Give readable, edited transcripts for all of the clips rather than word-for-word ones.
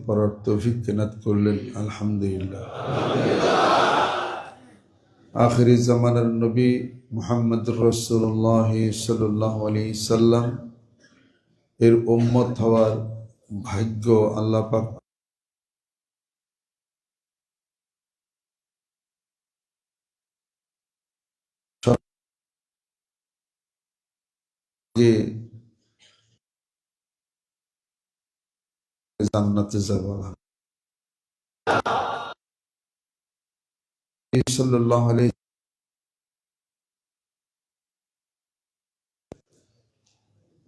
পড়ার তৌফিক কেনাত করলেন, আলহামদুলিল্লাহ। আখিরি জামানার নবী মুহাম্মদুর রাসূলুল্লাহ সাল্লাল্লাহু আলাইহি সাল্লাম এর উম্মত হওয়ার ভাগ্য আল্লাহ পাক যে জান্নাতে যাব সাল্লাল্লাহু আলাইহি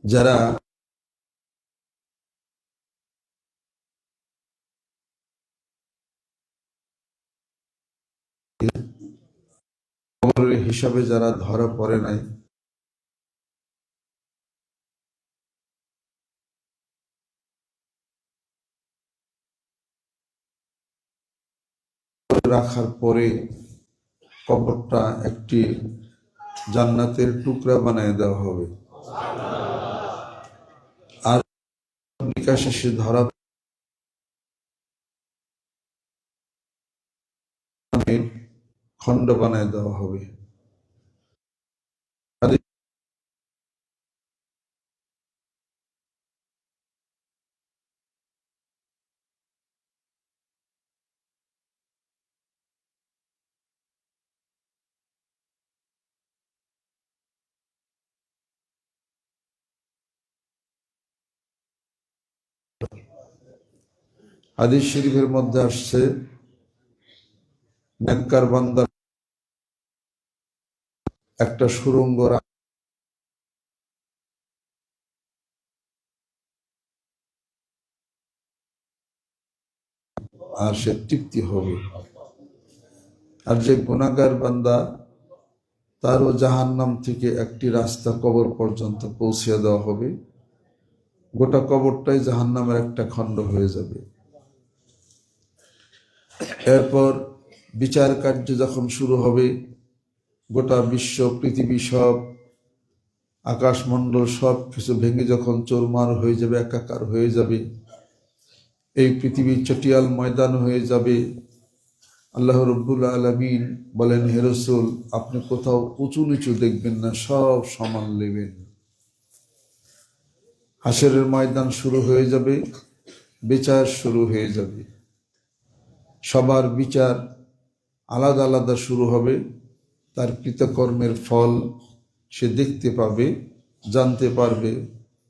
যারা কবরের হিসাবে যারা ধরা পড়ে নাই, রাখার পরে কবরটা একটি জান্নাতের টুকরা বানিয়ে দেওয়া হবে। আর নিকাশ শেষে ধরা খণ্ড বানিয়ে দেওয়া হবে। হাদিস শরীফের মধ্যে আসছে, নেককার বান্দার একটা সুড়ঙ্গ আর সে তৃপ্তি হবে। আর যে গুনাহগার বান্দা, তারও জাহান্নাম থেকে একটি রাস্তা কবর পর্যন্ত পৌঁছে দেওয়া হবে। গোটা কবরটাই জাহান্নামের একটা খণ্ড হয়ে যাবে। এরপর বিচার কার্য যখন শুরু হবে, গোটা বিশ্ব, পৃথিবী, সব আকাশমণ্ডল সব কিছু ভেঙে যখন চোরমার হয়ে যাবে, একাকার হয়ে যাবে, এই পৃথিবী চটিয়াল ময়দান হয়ে যাবে, আল্লাহ রব্বুল আলামিন বলেন, হে রাসূল, আপনি কোথাও উঁচু নিচু দেখবেন না, সব সমান নেবেন। হাসরের ময়দান শুরু হয়ে যাবে, বিচার শুরু হয়ে যাবে। সবার বিচার আলাদা আলাদা শুরু হবে। তার কৃতকর্মের ফল সে দেখতে পাবে, জানতে পারবে,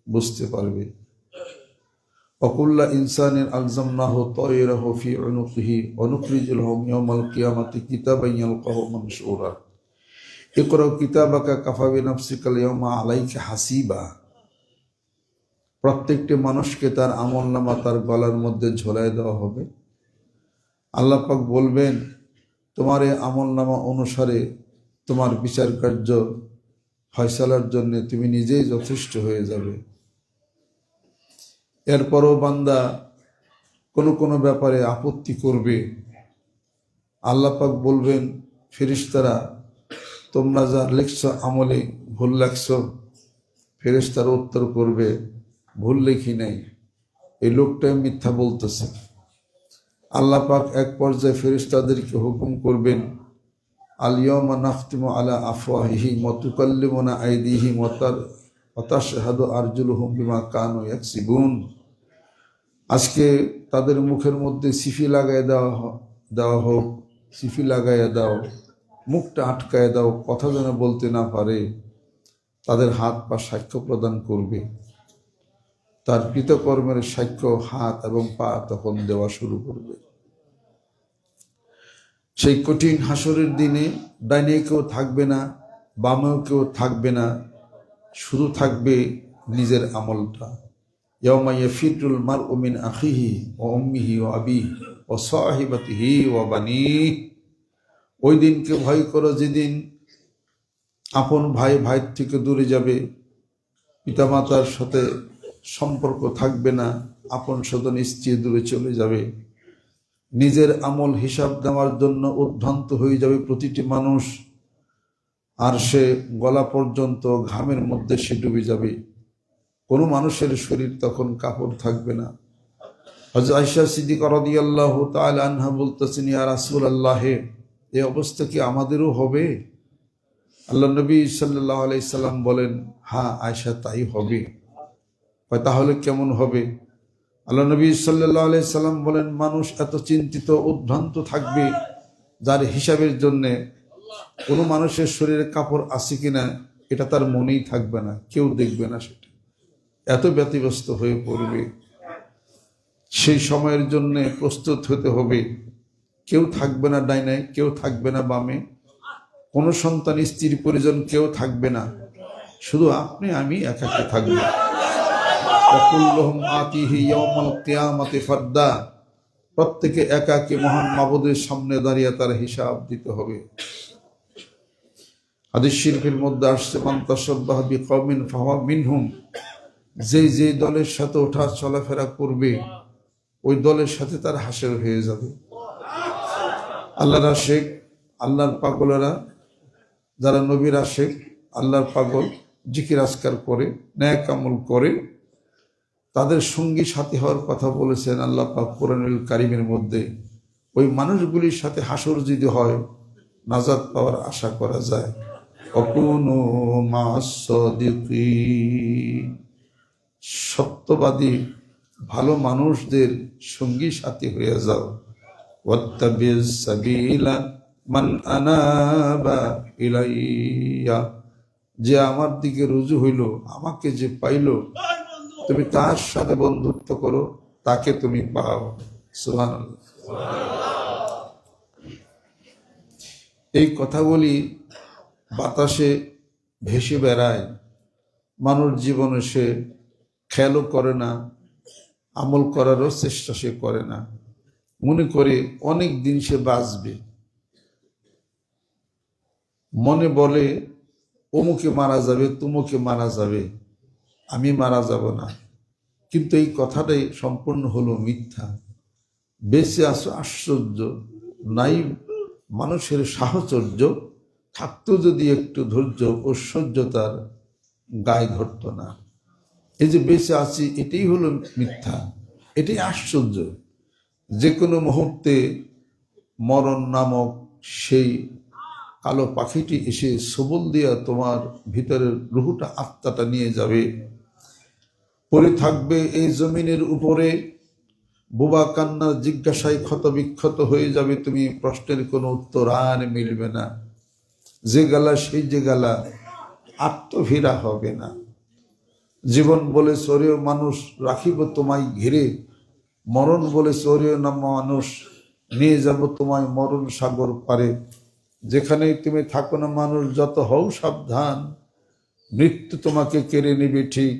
বুঝতে পারবে। অকুল্লা ইনসানিন আলজামনাহু তায়রাহু ফি উনুকিহি ওয়া নুখরিজু লাহু ইয়াওমাল কিয়ামাতি কিতাবান ইয়ালকাহু মানশুরা ইকরা কিতাবাকা কাফা বিনাফসিকাল ইয়াওমা আলাইকা হাসিবা। প্রত্যেকটি মানুষকে তার আমলনামা তার গলার মধ্যে ঝোলায় দেওয়া হবে। আল্লাহ পাক বলবেন, তোমার এই আমলনামা অনুসারে তোমার বিচার কার্য ফয়সালার জন্য তুমি নিজেই যথেষ্ট হয়ে যাবে। এরপরও বান্দা কোনো ব্যাপারে আপত্তি করবে, আল্লাহ পাক বলবেন, ফেরেশতারা, তোমরা যা লিখছ আমলে ভুল লেখছ। ফেরেশতারা উত্তর করবে, ভুল লিখি নাই, এই লোকটাই মিথ্যা বলতেছে। আল্লাহ পাক এক পর্যায়ে ফেরেশতাদেরকে হুকুম করবেন, আল ইয়াওমা নাখতিমু আলা আফওয়াহিহিম ওয়া তুকাল্লিমুনা আইদিহিম ওয়া তাশহাদু আরজুলুহুম বিমা কানু ইয়াকসিবুন। আজকে তাদের মুখের মধ্যে সিফি লাগায় দেওয়া হোক, সিফি লাগাইয়া দাও, মুখটা আটকায় দাও, কথা যেন বলতে না পারে। তাদের হাত পা সাক্ষ্য প্রদান করবে। তার কৃতকর্মের সাক্ষ্য হাত এবং পা তখন দেওয়া শুরু করবে। সেই কঠিন হাসরের দিনে ডাইনে কেউ থাকবে না, বামেও কেউ থাকবে না, শুধু থাকবে নিজের আমলটা। ইয়াওমা ইয়াফিরুল মারউ মিন আখিহি ওয়া উম্মিহি ওয়া আবিহি ওয়া সাহিবাতিহি ওয়া বানিহি। ওই দিনকে ভয় করো যেদিন আপন ভাই ভাইয়ের থেকে দূরে যাবে, পিতামাতার সাথে সম্পর্ক থাকবে না, আপন স্বজন স্ত্রী দূরে চলে যাবে। নিজের আমল হিসাব দেওয়ার জন্য উদ্ভ্রান্ত হয়ে যাবে প্রতিটি মানুষ। আর সে গলা পর্যন্ত ঘামের মধ্যে সে ডুবে যাবে। কোনো মানুষের শরীর তখন কাপড় থাকবে না। হযরত আয়েশা সিদ্দিকা রাদিয়াল্লাহু তাআলা আনহা বলতেছেন, ইয়া রাসূলুল্লাহ, এই অবস্থা কি আমাদেরও হবে? আল্লাহ নবী সাল্লাল্লাহু আলাইহি সাল্লাম বলেন, হ্যাঁ আয়েশা, তাই হবে। তাহলে কেমন হবে? আল্লাহ নবী সাল্লাল্লাহু আলাইহি সাল্লাম বলেন, মানুষ এত চিন্তিত উদ্ভ্রান্ত থাকবে যার হিসাবের জন্যে কোনো মানুষের শরীরে কাপড় আছে কিনা এটা তার মনেই থাকবে না, কেউ দেখবে না, সেটা এত ব্যতিব্যস্ত হয়ে পড়বে। সেই সময়ের জন্য প্রস্তুত হতে হবে। কেউ থাকবে না ডাইনে, কেউ থাকবে না বামে, কোনো সন্তান স্ত্রীর পরিজন কেউ থাকবে না, শুধু আপনি আমি একাকী থাকবো। প্রত্যেকে একাকী মহান মাবুদের সামনে দাঁড়িয়ে তার হিসাব দিতে হবে। হাদিস শরীফের মধ্যে আসছে, মান তাশাব্বাহা বিকওমিন ফাহুয়া মিনহুম, যে দলের সাথে ওঠা চলাফেরা করবে ওই দলের সাথে তার হাসর হয়ে যাবে। আল্লাহর আশিক, আল্লাহর পাগলেরা, যারা নবীর আশিক, আল্লাহর পাগল, জিকির আজকার করে, নেক আমল করে, তাদের সঙ্গী সাথী হওয়ার কথা বলেছেন আল্লাহ পাক কোরআনুল কারীমের মধ্যে। ওই মানুষগুলির সাথে হাসর যদি হয়, নাজাত পাওয়ার আশা করা যায়। অকুনু মা'আস সাদিকিন, সত্যবাদী ভালো মানুষদের সঙ্গী সাথী হয়ে যাও। ওয়াত্তাবিস সাবিলা মান আনাবা ইলাইয়া, যে আমার দিকে রুজু হইল, আমাকে যে পাইল, তুমি তার সাথে বন্ধুত্ব করো, তাকে তুমি পাও। সুবহানাল্লাহ। এই কথাগুলি বাতাসে ভেসে বেড়ায়, মানুষ জীবনে সে খেয়ালও করে না, আমল করারও চেষ্টা সে করে না, মনে করে অনেক দিন সে বাঁচবে। মনে বলে অমুকে মারা যাবে, তুমুকে মারা যাবে, আমি মারা যাব না। কিন্তু এই কথাটাই সম্পূর্ণ হলো মিথ্যা। বেঁচে আসো আশ্চর্য, নাই মানুষের সাহচর্য, থাকতো যদি একটু ধৈর্য, ঐশ্বর্যতার গায়ে ধরত না। এই যে বেঁচে আছি, এটাই হলো মিথ্যা, এটাই আশ্চর্য। যে কোনো মুহূর্তে মরণ নামক সেই কালো পাখিটি এসে সবল দিয়া তোমার ভিতরের রুহুটা, আত্মাটা নিয়ে যাবে। পড়ে থাকবে এই জমিনের উপরে, বোবা কান্নার জিজ্ঞাসায় ক্ষত বিক্ষত হয়ে যাবে, তুমি প্রশ্নের কোনো উত্তর আর মিলবে না। যে গেলা সেই যে গেলা, আত্মভীরা হবে না। জীবন বলে চোরেও মানুষ রাখিব তোমায় ঘিরে, মরণ বলে চোরেও না মানুষ নিয়ে যাব তোমায় মরণ সাগর পারে। যেখানেই তুমি থাকো না মানুষ যত হও সাবধান, মৃত্যু তোমাকে কেড়ে নেবে ঠিক,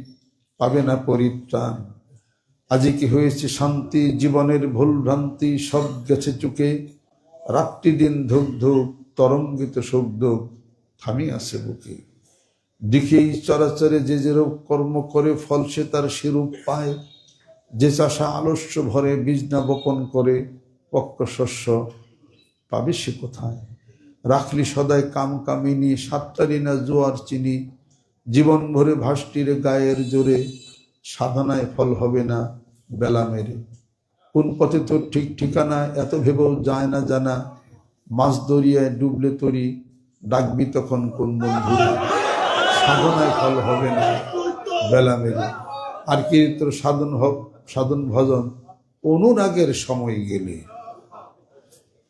পাবে না পরিত্রাণ। আজই কি হয়েছে শান্তি, জীবনের ভুল ভ্রান্তি সব গেছে চুকে, রাত্রি দিন ধুক ধুক তরঙ্গিত শোক দুঃখ থামি আছে বুকে। দিকেই চরাচরে যে যেরূপ কর্ম করে, ফল সে তার সেরূপ পায়। যে চাষা আলস্য ভরে বীজ না বপন করে, পক্ক শস্য পাবে সে কোথায়। রাখলি সদাই কাম কামিনী, সাতটারি না জোয়ার চিনি, জীবন ভরে ভাসটির গায়ের জোরে, সাধনায় ফল হবে না বেলা মেরে। কোন পথে তোর ঠিক ঠিকানা এত ভেবেও যায় না জানা, মাছ দরিয়ায় ডুবলে তরি ডাকবি তখন কোন বন্ধুরা। সাধনায় ফল হবে না বেলা মেরে, আর কি তোর সাধন ভজন অনুরাগের সময় গেলে।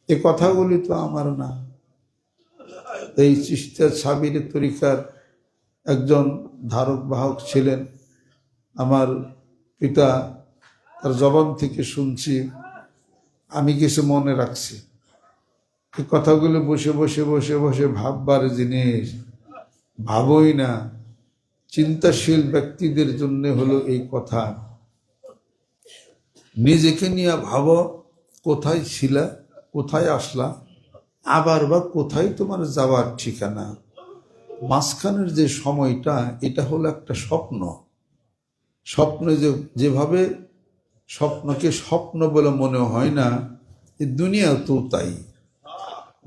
এ কথাগুলি তো আমার না, এই চিশতিয়া সাবির তরিকার একজন ধারক বাহক ছিলেন আমার পিতা, তার জবান থেকে শুনছি, আমি কিছু মনে রাখছি। এই কথাগুলো বসে বসে বসে বসে ভাববার জিনিস, ভাবই না। চিন্তাশীল ব্যক্তিদের জন্য হলো এই কথা। নিজেকে নিয়ে ভাবো, কোথায় ছিলা, কোথায় আসলা, আবার বা কোথায় তোমার যাওয়ার ঠিকানা। মাঝখানের যে সময়টা, এটা হলো একটা স্বপ্ন। স্বপ্নে যেভাবে স্বপ্নকে স্বপ্ন বলে মনে হয় না, এই দুনিয়া তো তাই।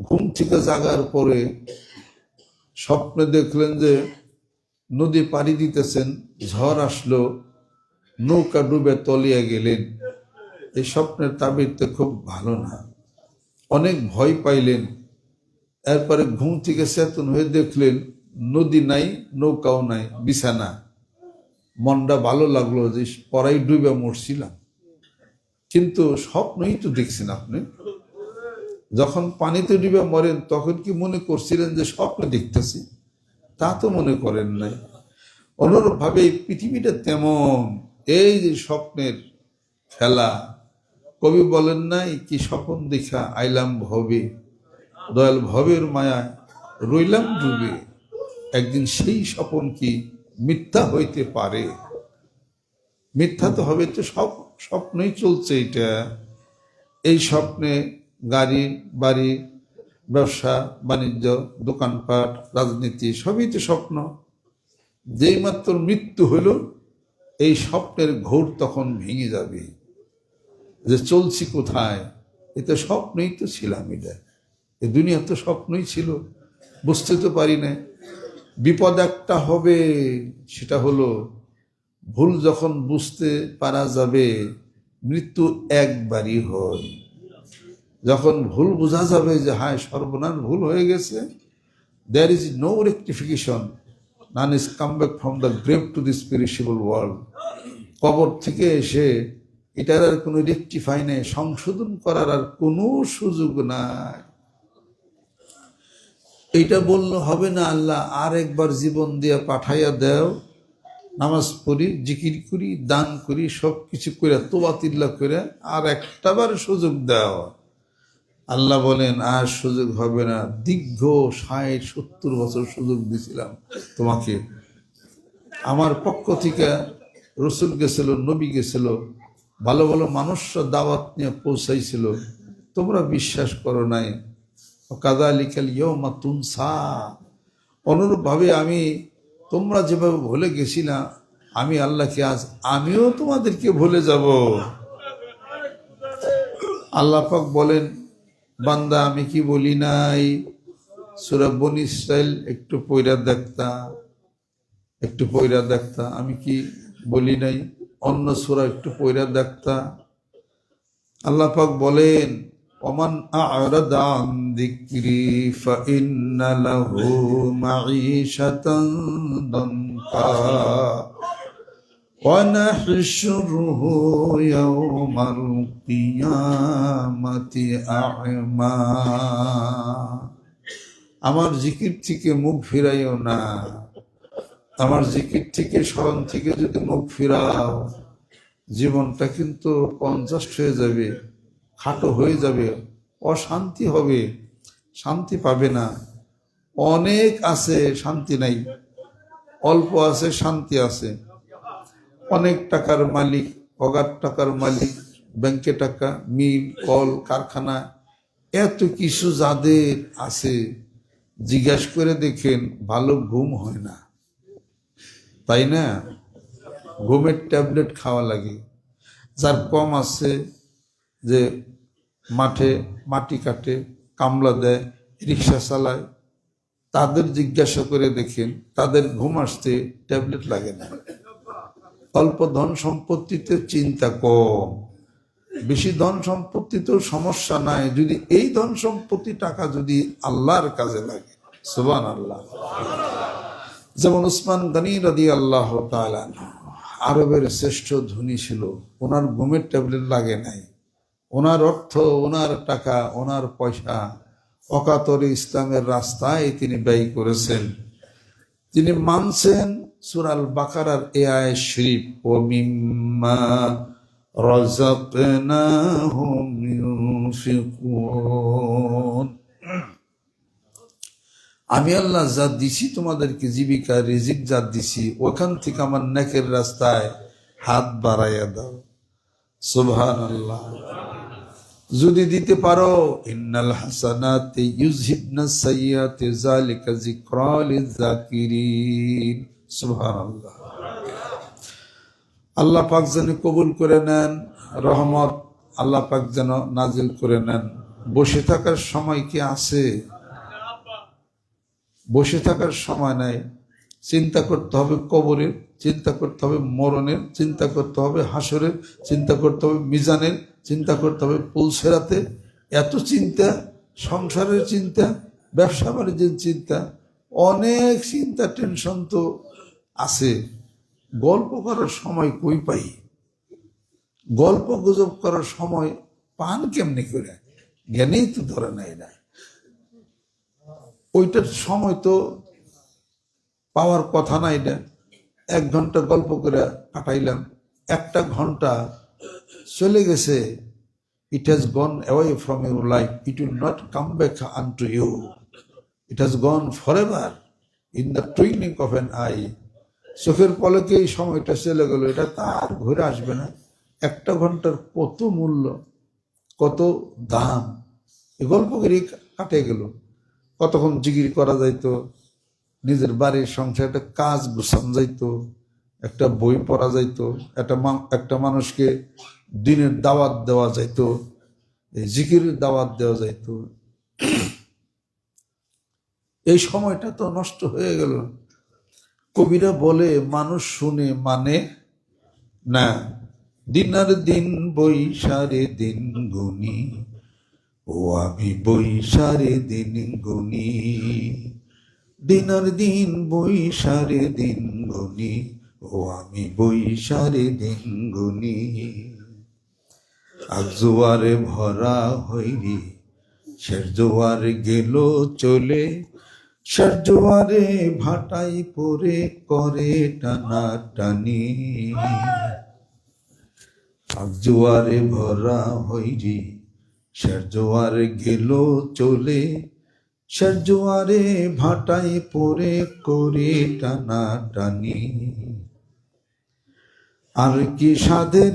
ঘুম থেকে জাগার পরে স্বপ্নে দেখলেন যে নদী পাড়ি দিতেছেন, ঝড় আসলো, নৌকা ডুবে তলিয়ে গেলেন। এই স্বপ্নের তাবির তো খুব ভালো না। অনেক ভয় পাইলেন, এরপরে ঘুম থেকে চেতন হয়ে দেখলেন নদী নাই, নৌকাও নাই, বিছানা। মনটা ভালো লাগলো যে পড়াই ডুবে মরছিলাম, কিন্তু স্বপ্নই তো দেখছেন আপনি। যখন পানিতে ডুবে মরেন তখন কি মনে করছিলেন যে স্বপ্ন দেখতেছি? তা তো মনে করেন নাই। অনুরূপভাবে এই পৃথিবীটা তেমন, এই যে স্বপ্নের খেলা। কবি বলেন নাই, কি স্বপ্ন দেখা আইলাম ভবে, দয়াল ভবের মায়া রইলাম ডুবে। একদিন সেই স্বপ্ন কি মিথ্যা হইতে পারে? মিথ্যা তো হবে, তো সব স্বপ্নই চলছে এটা। এই স্বপ্নে গাড়ি বাড়ি, ব্যবসা বাণিজ্য, দোকানপাট, রাজনীতি সবই তো স্বপ্ন। যেই মাত্র মৃত্যু হইল এই স্বপ্নের ঘোর তখন ভেঙে যাবে, যে চলছি কোথায়, এটা স্বপ্নই তো ছিলাম। এটা এই দুনিয়া তো স্বপ্নই ছিল, বুঝতে তো পারি না। বিপদ একটা হবে, সেটা হলো ভুল যখন বুঝতে পারা যাবে, মৃত্যু একবারই হয়। যখন ভুল বোঝা যাবে যে হায় সর্বনাশ ভুল হয়ে গেছে, there is no rectification, none is come back from the grave to this perishable world. কবর থেকে এসে এটার আর কোনো রেকটিফাই নেই, সংশোধন করার আর কোনো সুযোগ নাই। এইটা বললে হবে না, আল্লাহ আর একবার জীবন দিয়ে পাঠাইয়া দেও, নামাজ পড়ি, জিকির করি, দান করি, সব কিছু করে তোবাতিল্লা করে আর একটাবার সুযোগ দাও। আল্লাহ বলেন আর সুযোগ হবে না, দীর্ঘ 60-70 বছর সুযোগ দিয়েছিলাম তোমাকে। আমার পক্ষ থেকে রসুল গেছিল, নবী গেছিল, ভালো ভালো মানুষরা দাওয়াত নিয়ে পৌঁছাইছিল, তোমরা বিশ্বাস করো নাই। কাযালিকাল ইয়াওমা তুনসা। অনুরূপভাবে আমি তোমরা যেভাবে ভুলে গেছিলা, আমি আল্লাহকে আজ আমিও তোমাদেরকে ভুলে যাব। আল্লাহ পাক বলেন, বান্দা আমি কি বলি নাই? সূরা বনী ইসরাইল একটু পয়রা দেখতা, আমি কি বলি নাই? অন্য সূরা একটু পয়রা দেখতা। আল্লাহ পাক বলেন, ওমান আ'রাদা আন যিকরি ফাইন্না লাহু মাঈশাতান দানকা ওয়া নাহশুরুহু ইয়াওমাল কিয়ামাতি আ'মা। আমার জিকির থেকে মুখ ফিরাইও না, আমার জিকির থেকে, স্মরণ থেকে যদি মুখ ফিরাও, জীবনটা কিন্তু কনজাস্ট হয়ে যাবে, খাটো হয়ে যাবে, অশান্তি হবে, শান্তি পাবে না। অনেক আছে শান্তি নাই, অল্প আছে শান্তি আছে। অনেক টাকার মালিক, অগাধ টাকার মালিক, ব্যাংকে টাকা, মিল, কল কারখানা, এত কিছু যাদের আছে, জিজ্ঞাসা করে দেখেন ভালো ঘুম হয় না, তাই না? ঘুমের ট্যাবলেট খাওয়া লাগে। যার কম আছে, যে মাঠে মাটি কাটে, কামলা দেয়, রিক্সা চালায়, তাদের জিজ্ঞাসা করে দেখেন তাদের ঘুম আসতে ট্যাবলেট লাগে না। অল্প ধন সম্পত্তিতে চিন্তা কম, বেশি ধন সম্পত্তিতেও সমস্যা নাই, যদি এই ধন সম্পত্তি টাকা যদি আল্লাহর কাজে লাগে। সুবহানাল্লাহ। যেমন উসমান গনি রাদিয়াল্লাহু তাআলা আরবের শ্রেষ্ঠ ধনী ছিল, ওনার ঘুমের ট্যাবলেট লাগে নাই। ওনার অর্থ, ওনার টাকা, ওনার পয়সা অকাতরে ইসলামের রাস্তায় তিনি ব্যয় করেছেন। তিনি মানছেন সূরা আল বাকারার এই আয়াত শরীফ, ও মিম্মা রাযাকনাহুম ইউনফিকুন। আমি আল্লাহ যা দিছি তোমাদেরকে, জীবিকা রিজিক যা দিছি, ওখান থেকে আমার নেকের রাস্তায় হাত বাড়াইয়া দাও। সুবহানাল্লাহ। যদি দিতে পারো, ইন্নাল হাসানাতি ইউযহিবনাস সাইয়্যাতি যালিকা যিকরা লিয-যাকিরিন। সুবহানাল্লাহ। আল্লাহ পাক যেন কবুল করে নেন, রহমত আল্লাহ পাক যেন নাজিল করে নেন। বসে থাকার সময় কি আছে? বসে থাকার সময় নাই। চিন্তা করতে হবে কবরের, চিন্তা করতে হবে মরণের, চিন্তা করতে হবে হাসরের, চিন্তা করতে হবে মিজানের, চিন্তা করতে হবে। পুলসেরাতে এত চিন্তা, সংসারের চিন্তা, ব্যবসা বাণিজ্যের চিন্তা, অনেক চিন্তা টেনশন তো আছে। গল্প করার সময় কই পাই? গল্প গুজব করার সময় পান কেমনি করে? জ্ঞানেই তো ধরে নেয় না। ওইটার সময় তো পাওয়ার কথা না। এটা 1 ঘন্টা গল্প করে কাটাইলাম, 1টা ঘন্টা চলে গেছে। It has gone away from your life. It will not come back unto you. It has gone forever in the twinkling of an eye. চোখের পলকে এই সময়টা চলে গেল, এটা তার ঘুরে আসবে না। 1টা ঘন্টার কত মূল্য, কত দাম! এই গল্প করে কাটে গেল। কতক্ষণ জিকির করা যাইতো, নিজের বাড়ির সংসারটা কাজ গুছান যাইতো, একটা বই পড়া যাইতো, একটা মানুষকে দিনের দাওয়াত দেওয়া যাইতো, জিকিরের দাওয়াত দেওয়া যাইতো। এই সময়টা তো নষ্ট হয়ে গেল। কবিরা বলে মানুষ শুনে মানে না। দিনার দিন বৈশারে দিন গুনি, ও আমি বৈশারে দিন গুনি। দিনার দিন বৈশারে দিন গুনি, ও আমি বৈশারে দিন গুনি। আজ জোয়ারে ভরা হইরি, শেষ জোয়ার গেল চলে। শেষ জোয়ারে ভাটাই পরে করে টানা টানি। আজ জোয়ারে ভরা হইরি, শেষ জোয়ার গেল চলে। শেষ জোয়ারে ভাটাই পরে করে টানা টানি। আর কি সাধের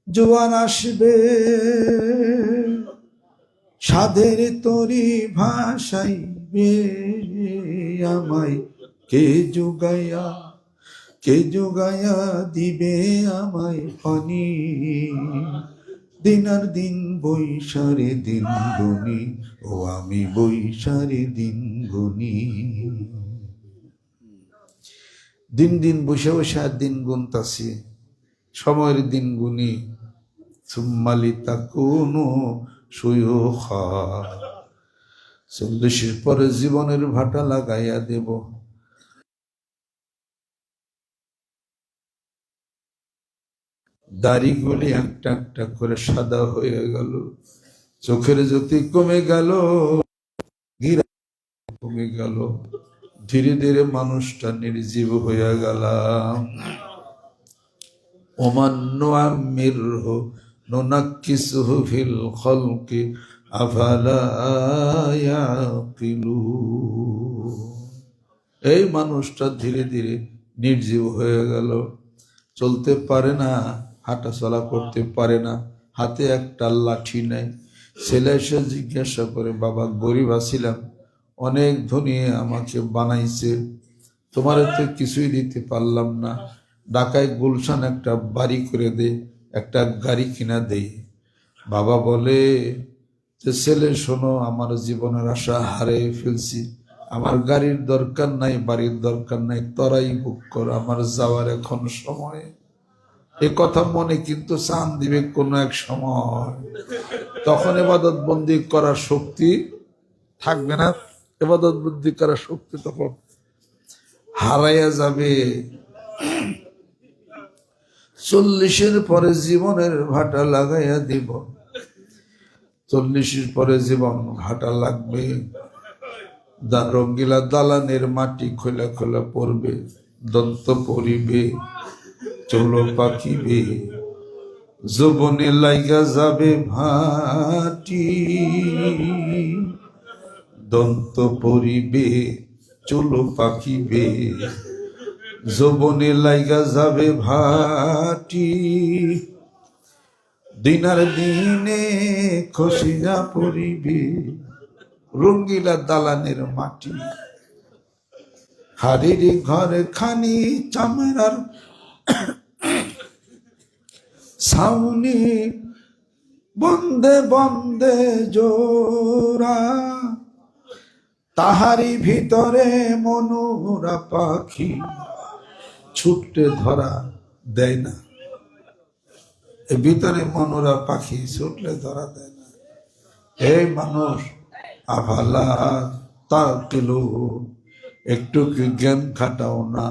জোয়ার আসবে, সাধের তরি ভাসাইবে আমায় কে যোগায়া দিবে আমায় পানি। দিনার দিন বৈশারে দিন গুনি, ও আমি বৈশারে দিন গুনি। দিন দিন বসে বসে আর দিন গুনতাছি, সময়ের দিন গুনি। সুম্মালি তাকুনু সুয়ুখা, 40-এর পরে জীবনের ভাটা লাগাইয়া দেব। দাড়িগুলি একটা একটা করে সাদা হয়ে গেল, চোখের জ্যোতি কমে গেল, গিরা কমে গেল। ধীরে ধীরে মানুষটা নির্জীব হয়ে গেলাম। ওমান আমিরহু নুনাক্কিসুহু ফিল খালকি আফালা ইয়াকিলুন। এই মানুষটা ধীরে ধীরে নির্জীব হয়ে গেল, চলতে পারে না, হাঁটা চলা করতে পারে না, হাতে একটা লাঠি নেই। ছেলে এসে জিজ্ঞাসা করে, বাবা গরিব আছিলাম, অনেক ধনী আমাকে বানাইছে, তোমার তো কিছুই দিতে পারলাম না, ঢাকায় গুলশান একটা বাড়ি করে দে, একটা গাড়ি কিনা দে। বাবা বলে যে, ছেলে শোনো, আমার জীবনের আশা হারিয়ে ফেলছি, আমার গাড়ির দরকার নাই, বাড়ির দরকার নাই, তোরাই বুক কর, আমার যাওয়ার এখন সময়। এ কথা মনে কিন্তু চান দিবে কোন এক সময়, তখন ইবাদত বন্দি করার শক্তি থাকবে না। ইবাদত বন্দি করার শক্তি তখন হারাইয়া যাবে। 40-এর পরে জীবনের ভাটা লাগাইয়া দিব। 40-এর পরে জীবন ভাটা লাগবে। রঙ্গিলা দালানের মাটি খোলা খোলা পড়বে, দন্ত পড়িবে, চলো পাখিবে, যৌবনে লাইগা যাবে ভাটি। দন্ত পড়িবে, চলো পাখিবে, যৌবনে লাইগা যাবে ভাটি। দিনার দিনে খসিয়া পড়িবে রঙ্গিলা দালানের মাটি। হাড়ির ঘরে খানি চামড়ার ছাউনি, বন্দে বন্দে জোড়া, তাহারি ভিতরে মনোরা পাখি ছুটতে ধরা দেয় না। এর ভিতরে মনোরা পাখি ছুটলে ধরা দেয় না। এই মানুষ, আফালা তাকিলু, একটু কি জ্ঞান খাটাও না?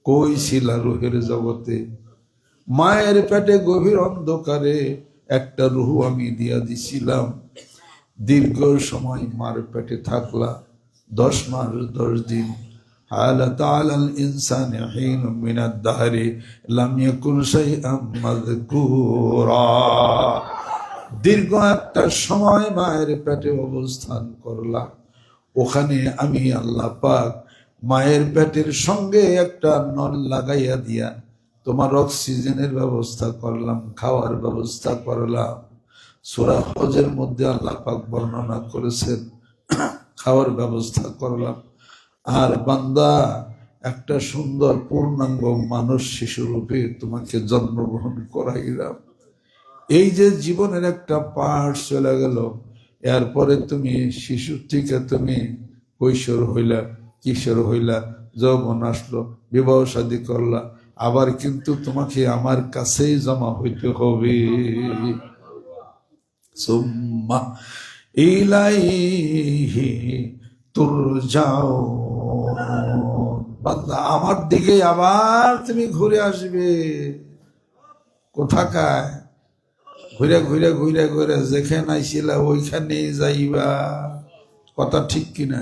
কই ছিলা রুহের জগতে? মায়ের পেটে গভীর অন্ধকারে একটা রুহু আমি দিয়া দিছিলাম। দীর্ঘ সময় মার পেটে থাকলা, 10 মাস 10 দিন। হালাত আলাল ইনসানি হিন মিনাদ দাহরি লাম ইয়াকুন শাইআম মাযকুরা। দীর্ঘ একটা সময় মায়ের পেটে অবস্থান করলা। ওখানে আমি আল্লাহ পাক মায়ের পেটের সঙ্গে একটা নল লাগাইয়া দিয়া তোমার অক্সিজেনের ব্যবস্থা করলাম, খাওয়ার ব্যবস্থা করলাম। সূরা হজের মধ্যে আল্লাহ পাক বর্ণনা করেছেন খাওয়ার ব্যবস্থা করলাম। আর বান্দা, একটা সুন্দর পূর্ণাঙ্গ মানুষ শিশু রূপে তোমাকে জন্মগ্রহণ করাইলাম। এই যে জীবনের একটা পার্ট চলে গেল, এরপরে তুমি শিশু থেকে তুমি কৈশোর হইলা, কিশোর হইলা, যৌবন আসলো, বিবাহ শাদী করলা, আবার কিন্তু তোমাকে আমার কাছেই জমা হইতে হবে। সুম্মা ইলাইহি তুরজাউন। বান্দা, আমার দিকে আবার তুমি ঘুরে আসবে। কোথাকায়? ঘুরে ঘুরে ঘুরে ঘুরে যেখানে আইছিলা ওইখানেই যাইবা। কথা ঠিক কিনা?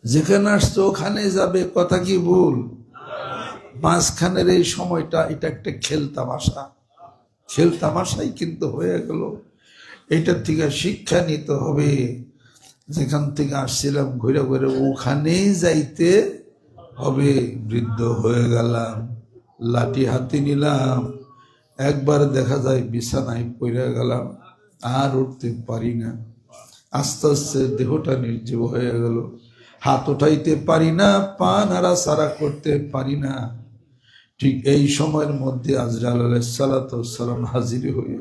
যেখানে আসছো ওখানে যাবে, কথা কি ভুল? মাঝখানের এই সময়টা এটা একটা খেলতামাশা। খেলতামাশাই কিন্তু হয়ে গেল। এটার থেকে শিক্ষা নিতে হবে। যেখান থেকে আসছিলাম ঘুরে ঘুরে ওখানেই যাইতে হবে। বৃদ্ধ হয়ে গেলাম, লাঠি হাতে নিলাম, একবার দেখা যায় বিছানায় পড়ে গেলাম, আর উঠতে পারি না। আস্তে আস্তে দেহটা নির্জীব হয়ে গেল, হাত উঠাইতে পারি না, পা নাড়াচাড়া করতে পারি না। ঠিক এই সময়ের মধ্যে আজরাইল আলাইহিস সালাতু ওয়াস সালাম হাজির হয়ে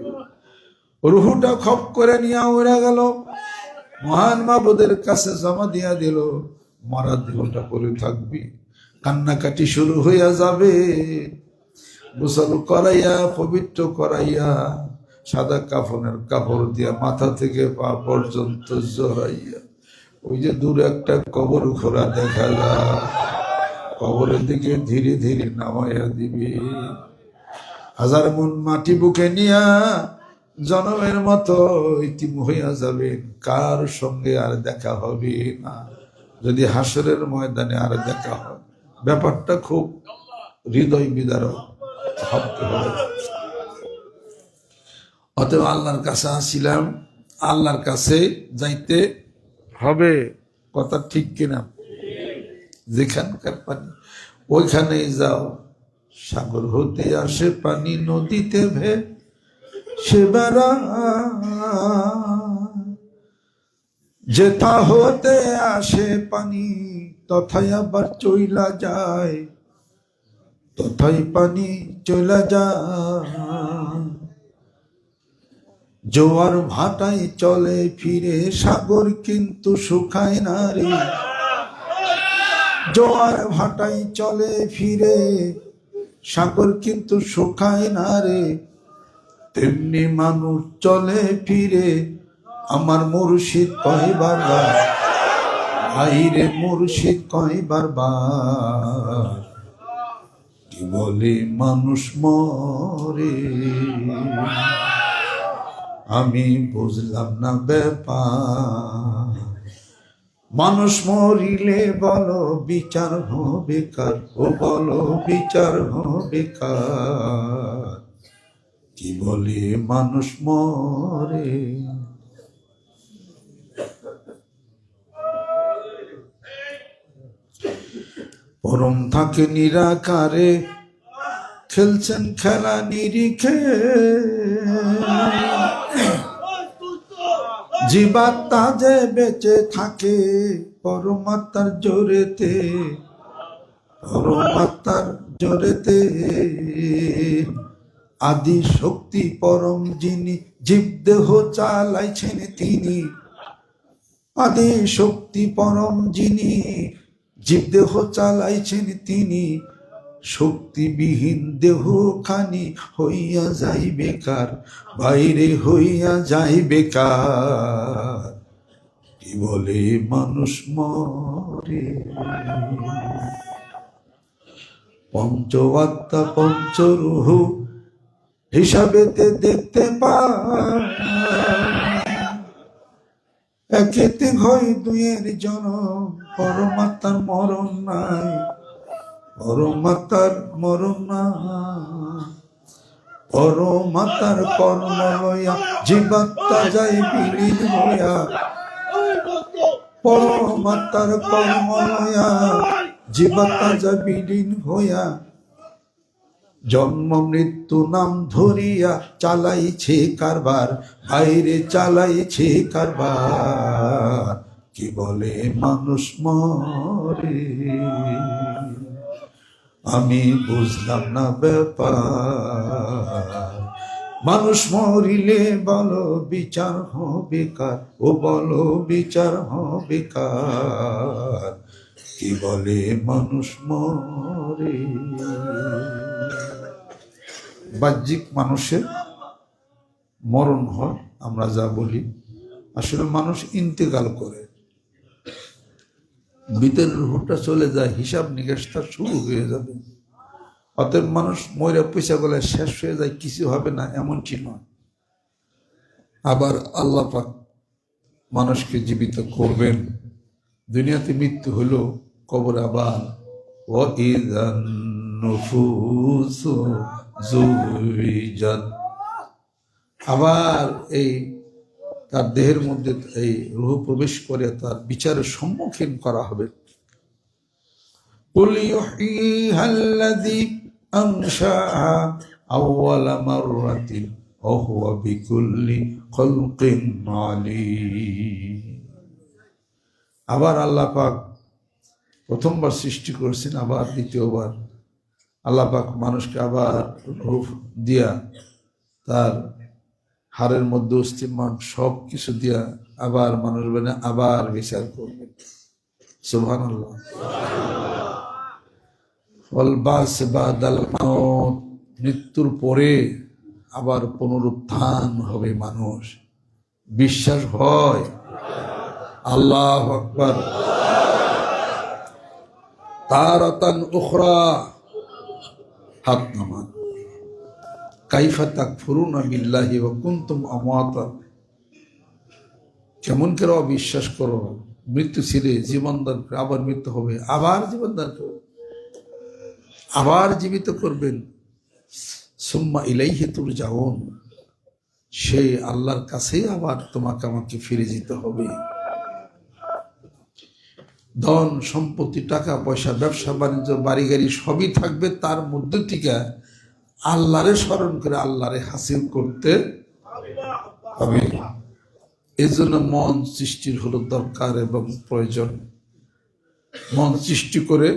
রূহটা খপ করে নিয়ে উড়ে গেল, মহান মাবুদের কাছে জমা দিয়া দিল। মরা দেহটা পড়ে থাকবি, কান্নাকাটি শুরু হইয়া যাবে। গোসল করাইয়া, পবিত্র করাইয়া, সাদা কাফনের কাপড় দিয়া মাথা থেকে পা পর্যন্ত জড়াইয়া, ওই যে দূরে একটা কবর খোঁড়া দেখা যায়, কবরের দিকে ধীরে ধীরে নামাইয়া দিবি। 1000 মণ মাটি বুকে নিয়া জনমের মতো ইতিম হইয়া যাবে। কার সঙ্গে আর দেখা হবে না। যদি হাসরের ময়দানে আর দেখা হয়, ব্যাপারটা খুব হৃদয় বিদারক ভাবতে হবে। অতএব আল্লাহর কাছে আসিলাম, আল্লাহর কাছে যাইতে হবে। কথা ঠিক কিনা? যেখানকার পানি ওইখানেই যাও। সাগর হতে আসে পানি, নদীতে সে বেড়া, যেথা হতে আসে পানি তথাই আবার চইলা যায়, তথাই পানি চইলা যায়। জোয়ার ভাটায় চলে ফিরে, সাগর কিন্তু শুকায় না রে। জোয়ার ভাটায় চলে ফিরে, সাগর কিন্তু শুকায় না রে। তেমনি মানুষ চলে ফিরে, আমার মুর্শিদ কয় বারবার, আইরে মুর্শিদ কয় বারবার। কি বলে মানুষ মরে, আমি বুঝলাম না ব্যাপার। মানুষ মরিলে বলো বিচার হবে কার, ও বলো বিচার হবে কার। কি বলে মানুষ মরে। পরম থাকে নিরাকারে, খেলছেন খেলা নিরিখে। জীবাত্মা যে বেঁচে থাকে পরমাত্মার জোরেতে, পরমাত্মার জোরেতে। আদি শক্তি পরম যিনি, জীব দেহ চালাইছেন তিনি। আদি শক্তি পরম যিনি, জীব দেহ চালাইছেন তিনি। শক্তিবিহীন দেহ খানি হইয়া যাই বেকার, বাইরে হইয়া যাই বেকার, কি বলে মানুষ মরে। পঞ্চ আত্মা পঞ্চরূহ হিসাবেতে দেখতে পায়, একেতে হয় দুয়ের জনম, পরমাত্মার মরণ নাই, পরমাত্মার মরণ নাই। পরমাত্মার কর্ম লইয়া জীবাত্মা যায় বিলীন হইয়া, পরমাত্মার কর্ম লইয়া জীবাত্মা যায় বিলীন হইয়া, জন্ম মৃত্যু নাম ধরিয়া চালাইছে কারবার, বাইরে চালাইছে কারবার, কি বলে মানুষ মরে। আমি বুঝলাম না ব্যাপার, মানুষ মরিলে বলো বিচার হবে কার, ও বলো বিচার হবে কার, কি বলে মানুষ মরে। বাহ্যিক মানুষের মরণ হয়, আমরা যা বলি, আসলে মানুষ ইন্তেকাল করে, ভিতরের রূহটা চলে যায়, হিসাব নিকাশটা শুরু হয়ে যাবে। অতএব মানুষ ময়রা পয়সা গলে শেষ হয়ে যায়, কিছু হবে না এমনটি নয়। আবার আল্লাহ পাক মানুষকে জীবিত করবেন। দুনিয়াতে মৃত্যু হলো, কবর আবার ওয়াইযান নুফুসু যুবিজাত, আবার এই তার দেহের মধ্যে এই রূহ প্রবেশ করে তার বিচারের সম্মুখীন করা হবে। কুল ইউহীহাল্লাযী আনশাআহা আউওয়ালা মাররাতিন ওয়া হুয়া বিকুল্লি খালকিন আলীম। আবার আল্লাহ পাক প্রথমবার সৃষ্টি করেছেন, আবার দ্বিতীয়বার আল্লাহ পাক মানুষকে আবার রূহ দিয়া তার হাড়ের মধ্যে অস্থিমান সব কিছু দিয়া আবার মানুষ বলে আবার বিচার করবে। সুবহানাল্লাহ। ওয়াল বাস বাদাল মাউত, মৃত্যুর পরে আবার পুনরুত্থান হবে মানুষ। বিশ্বাস হয়? আল্লাহু আকবার। তারাতান উখরা, হাত নামান। কাইফা তাকফুরুনা বিল্লাহি ওয়া কুনতুম আমওয়াতা, কেমন করে অবিশ্বাস করো, মৃত্যু ছেড়ে জীবন দান করে আবার মৃত্যু হবে, আবার জীবন দান করবে, আবার জীবিত করবেন। সুম্মা ইলাইহি তুরজাউন, সেই আল্লাহর কাছেই আবার তোমাকে আমাকে ফিরে যেতে হবে। ধন সম্পত্তি, টাকা পয়সা, ব্যবসা বাণিজ্য, বাড়ি গাড়ি সবই থাকবে, তার মধ্যে থেকে আল্লাহরে স্মরণ করে আল্লাহরে হাসিল করতে হবে। এই জন্য মন সৃষ্টির হলো দরকার এবং প্রয়োজন। মন সৃষ্টি করে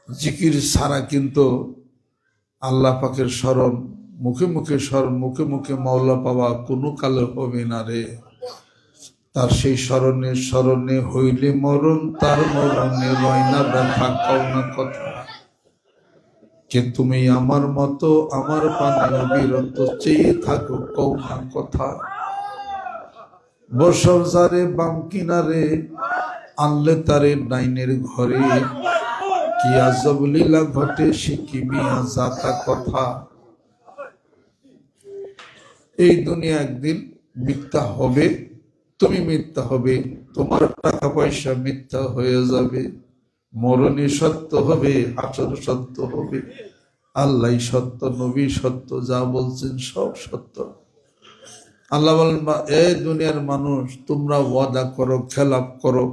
জিকির ছাড়া কিন্তু আল্লাহ পাকের স্মরণ, মুখে মুখে স্মরণ, মুখে মুখে মাওলা পাওয়া কোনো কালে হবে না রে। তার সেই স্মরণে স্মরণে হইলে মরণ, তার মরণে রয় না ব্যথা, কও না কথা। যে তুমি আমার মতো আমার পানে অবিরত চেয়ে থাকো, কও না কথা। বসর যারে বাম কিনারে, আনলে তারে ডাইনের ঘরে, কি আজব লীলা ঘটে সে কি মিয়া জাতা কথা। এই দুনিয়া একদিন মিথ্যা হবে, তুমি মিথ্যা হবে, তোমার টাকা পয়সা মিথ্যা হয়ে যাবে, মরণে সত্য হবে, হাসর সত্য হবে, আল্লাহ সত্য, নবী সত্য, যা বলছেন সব সত্য। আল্লাহ বলেন, এই দুনিয়ার মানুষ তোমরা ওয়াদা করো, খেলাপ করো,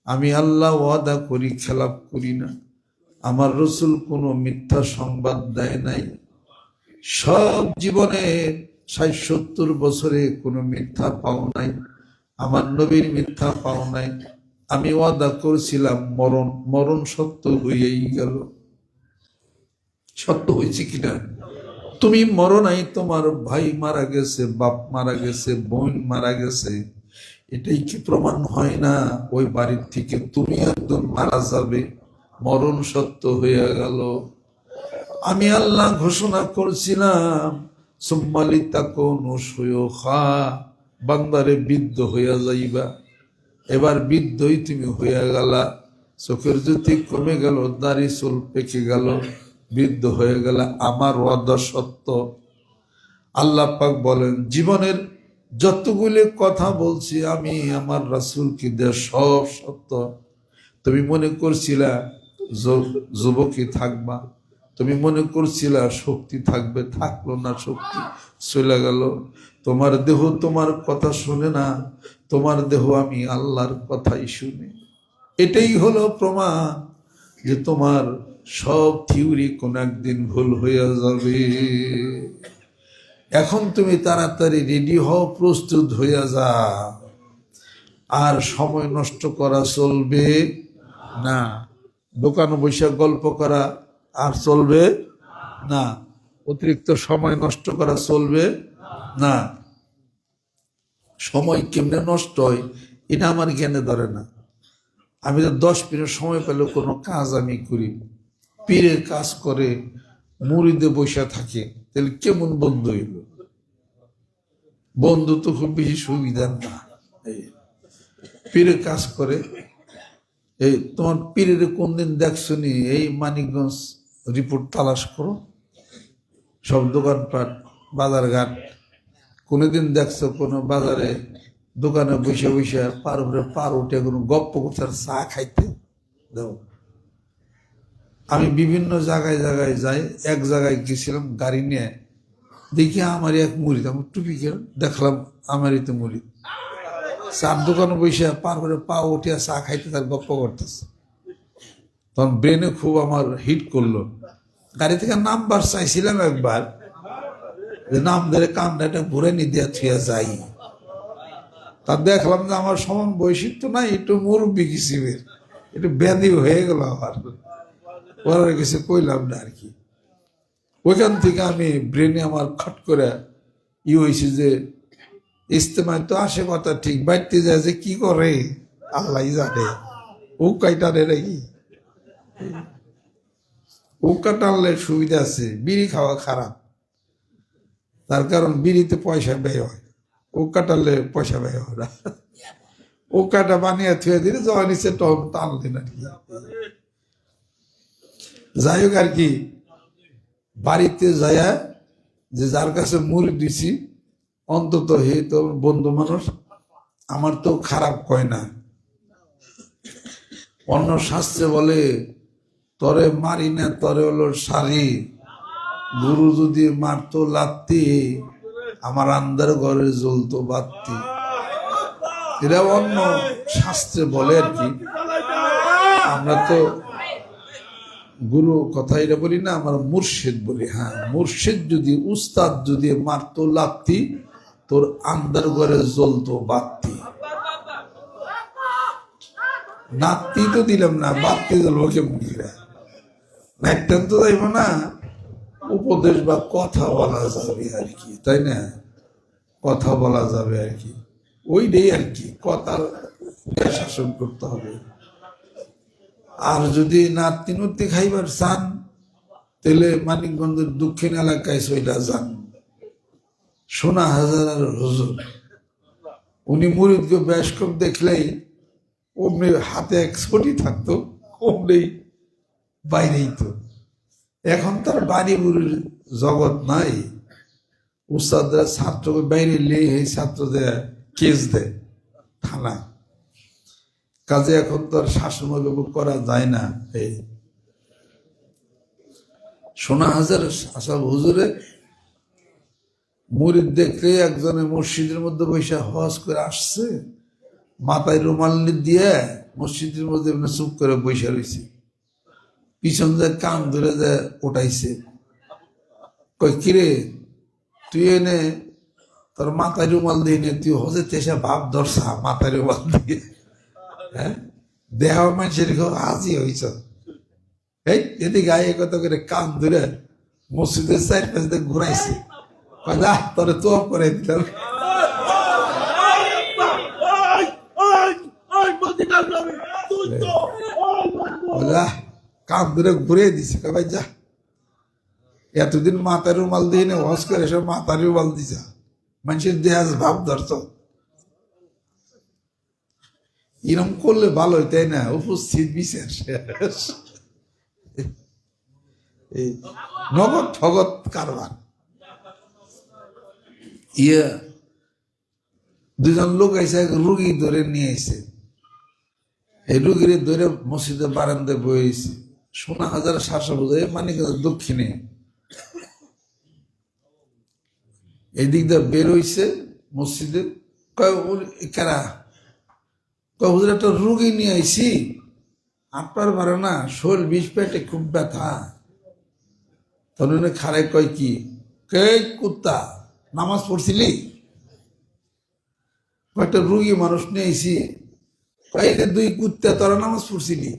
আমি আল্লাহ ওয়াদা করি, খেলাপ করি না। আমার রসুল কোনো মিথ্যা সংবাদ দেয় নাই, সব জীবনে ৬০-৭০ বছরে কোনো মিথ্যা পাও নাই, আমার নবীর মিথ্যা পাও নাই। আমি ওয়াদা করেছিলাম মরণ, মরণ সত্য হয়েই গেল। সত্য হয়েছে কিনা? তুমি মরো নাই, তোমার ভাই মারা গেছে, বাপ মারা গেছে, বোন মারা গেছে, এটাই কি প্রমাণ হয় না ওই বাড়ির থেকে তুমি একদম মারা যাবে? মরণ সত্য হয়ে গেল। আমি আল্লাহ ঘোষণা করছিলাম সুম্মালি তাকুনু শুয়ুখা, বান্দারে বৃদ্ধ হইয়া যাইবা। এবার বৃদ্ধই তুমি হইয়া গেলা, চোখের জ্যোতি কমে গেল, দাড়ি চুল পেকে গেল, বৃদ্ধ হয়ে গেল। আমার ওয়াদা সত্য। আল্লাহ পাক বলেন জীবনের যতগুলি কথা বলছি আমি আমার রাসূলকে দিয়ে সব সত্য। তুমি মনে করছিলা যুবকই থাকবা, তুমি মনে করছিলা শক্তি থাকবে, থাকলো না, শক্তি চলে গেল। তোমার দেহ তোমার কথা শুনে না, তোমার দেহ আমি আল্লাহর কথাই শুনে। এটাই হলো প্রমাণ যে তোমার সব থিওরি কোন একদিন ভুল হয়ে যাবে। এখন তুমি তাড়াতাড়ি রেডি হও, প্রস্তুত হইয়া যা। আর সময় নষ্ট করা চলবে না, দোকানে বসে গল্প করা আর চলবে না, অতিরিক্ত সময় নষ্ট করা চলবে না। সময় কেমনে নষ্ট হয় এটা আমার জ্ঞানে ধরে না। আমি তো 10 মিনিট সময় পেলে কোনো কাজ আমি করি, পীরের কাজ করে মুড়িদে বসে থাকে, তাহলে কেমন বন্ধু হইল? বন্ধু তো খুব বেশি সুবিধার না। পীরের কাজ করে, এই তোমার পীরের কোনদিন দেখছো নি? এই মানিকগঞ্জ রিপোর্ট তালাশ করো, সব দোকানপাট বাজারঘাট, কোনোদিন দেখছো কোনো বাজারে দোকানে বসে বসে পার উপরে পার উঠে কোনো গপ্প করছে চা খাইতে? দাও। আমি বিভিন্ন জায়গায় জায়গায় যাই, এক জায়গায় গেছিলাম গাড়ি নিয়ে, দেখি আমার এক মুড়িদ, আমার টুপি দেখলাম আমারই তো মুড়িদ, চার দোকানে বসে পার করে পা উঠে চা খাইতে তার গপ্প করতেছে। তখন ব্রেনে খুব আমার হিট করলো। গাড়ি থেকে নামবার চাইছিলাম একবার, যে নাম ধরে কামড়াটা ঘুরে নি দিয়ে থুয়ে যাই। তা দেখলাম যে আমার সমান বৈশিষ্ট্য নাই, একটু মুরব্বী কিসিমের, একটু ব্যাধি হয়ে গেল আমার, ওরা কিছু কইলাম না আর কি। ওইখান থেকে আমি ব্রেনে আমার খট করে হয়েছে যে ইস্তেমায় তো আসে কথা ঠিক, বাড়তে যায় যে কি করে আল্লাহ জানে। ও কাইটা রে নাকি হুক্কা টানলে সুবিধা আছে, বিড়ি খাওয়া খারাপ, তার কারণ বিড়িতে পয়সা ব্যয় হয়, হুক্কা টানলে পয়সা ব্যয় হয় না। হুক্কাটা বানিয়ে থুয়ে দিলে জমা নিচে টানলেন আর কি। যাই হোক আর কি, বাড়িতে যাইয়া যে যার কাছে মুড়ি দিছি, অন্তত হে তো বন্ধু মানুষ, আমার তো খারাপ কয় না। অন্য শাস্ত্রে বলে তরে মারি না, তরে হলো সারি, গুরু যদি মারতো লাত্তি, আমার আন্দার ঘরে জ্বলতো বাত্তি। এরা অন্য শাস্ত্রে বলে আর কি। আমরা তো গুরু কথা এটা বলি না, আমরা মুর্শিদ বলি। হ্যাঁ, মুর্শিদ যদি, উস্তাদ যদি মারতো লাত্তি, তোর আন্দার ঘরে জ্বলতো বাত্তি। নাত্তি তো দিলাম না, বাত্তি জ্বলবো কেমন? নাইটান তো যাইব না, উপদেশ বা কথা বলা যাবে আর কি, তাই না? কথা বলা যাবে আর কি, ওইটাই আর কি, কথার শাসন করতে হবে। আর যদি নাতি নতি খাইবার চান, তাহলে মানিকগঞ্জের দক্ষিণ এলাকায় সইটা যান, সোনা হাজার হুজুর, উনি মুরিদকে ব্যাসকপ দেখলেই অমনি হাতে এক ছুটি থাকতো, অমনি বাইরেই তো। এখন তার বাড়ি বুড়ির জগৎ নাই, উস্তাদরা ছাত্রকে বাইরে নিয়ে এই ছাত্রদের কেস দেয় থানায়। কাজে এখন তো আর শাসন করা যায় না। এই সোনা হাজার আসাব হুজুরে মুরিদ দেখলে একজনে মসজিদের মধ্যে বৈশা হজ করে আসছে, মাথায় রুমাল দিয়ে মসজিদের মধ্যে চুপ করে বৈশা রয়েছে, পিছন যায় কান ধরে যায় ওঠাইছে, কই কিরে তুই এনে তোর মাথায় রুমাল দিয়ে নে, তুই হজে তেসা ভাব ধরছা মাথায় রুমাল দিয়ে, হ্যাঁ দেহ মানুষের হাজি হয়েছ। এই এদিকে আয় কত করে কান ধরে মসজিদের চার পাঁচ দিন ঘুরাইছে, তোরে তো করে দিলাম। কান ধরে ঘুরে দিছে, ভাই যা এতদিন মাথার রুমাল দিয়ে না ওয়াজ করে সব মাথার রুমাল দিছা মানুষের দেহাজ ভাব ধরছ এরম করলে ভালো তাই না উপস্থিত বিচার এই নগদ ঠগত কারবার দুজন লোক আইসে রুগী ধরে নিয়ে আইসে এই রুগীর ধরে মসজিদে বারান্দায় বয়েছে সোনা হাজার শাসা বোঝায় মানে দক্ষিণে এই দিক দিয়ে বের হইছে মসজিদে কারা হুজুর একটা রুগী নিয়ে আইসি আপনার পারে না শোল বিষ পেটে খুব ব্যথা তখন খারে কয় কি কে কুত্তা নামাজ পড়ছিলি কয়েকটা রুগী মানুষ নিয়ে আইসি দুই কুত্তা তোরা নামাজ পড়ছিলি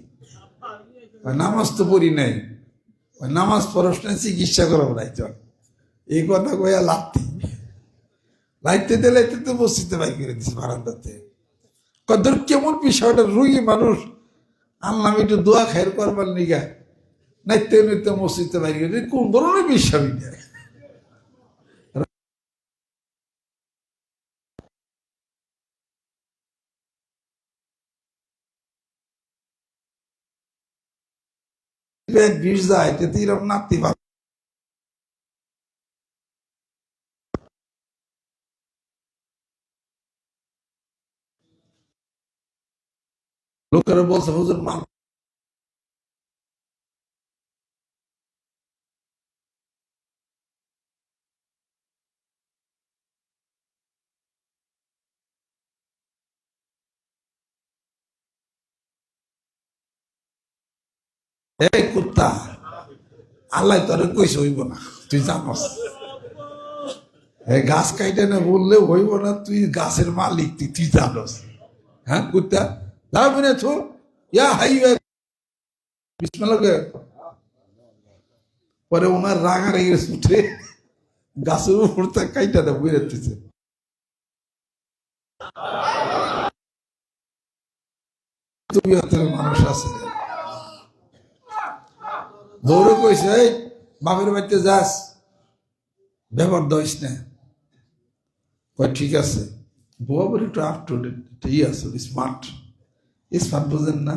নামাজ তো পড়ি নাই নামাজ পড়স না চিকিৎসা করাবো রাইত এই কথা কয়া লাইতে তো বসিতে বাই করে দিচ্ছে বারান্দাতে কদর কেমন বিষয়টা রুগী মানুষ আল্লাহ একটু দোয়া খায়ের করবার নিগা নাইতে নইতে মসজিদে বাই করে কোন ধরনের বিশ্বাস বিষ যায় তেতে এরকম নাতি পাবে লোকেরা বলছে হুজুর মান এই কুত্তা আল্লাহ তোরে কইছে হইব না তুই জানস গাছ কাইটে না বললেও হইব না তুই গাছের মালিক তুই জানস হ্যাঁ কুত্তা দাও বিনে থো ইয়া হাই বিসমিল্লাহ পরে ওনার রাগা রেগে উঠে গাছের উপর কাইটা দেয় বুঝেছে তুমি মানুষ আছে দৌড়ে কইছে বাপের বাড়িতে যাস ব্যবহার দইস না কয় ঠিক আছে বরাবর একটু আপ টু ডেট আছে স্মার্ট স্মার্ট বোঝেন না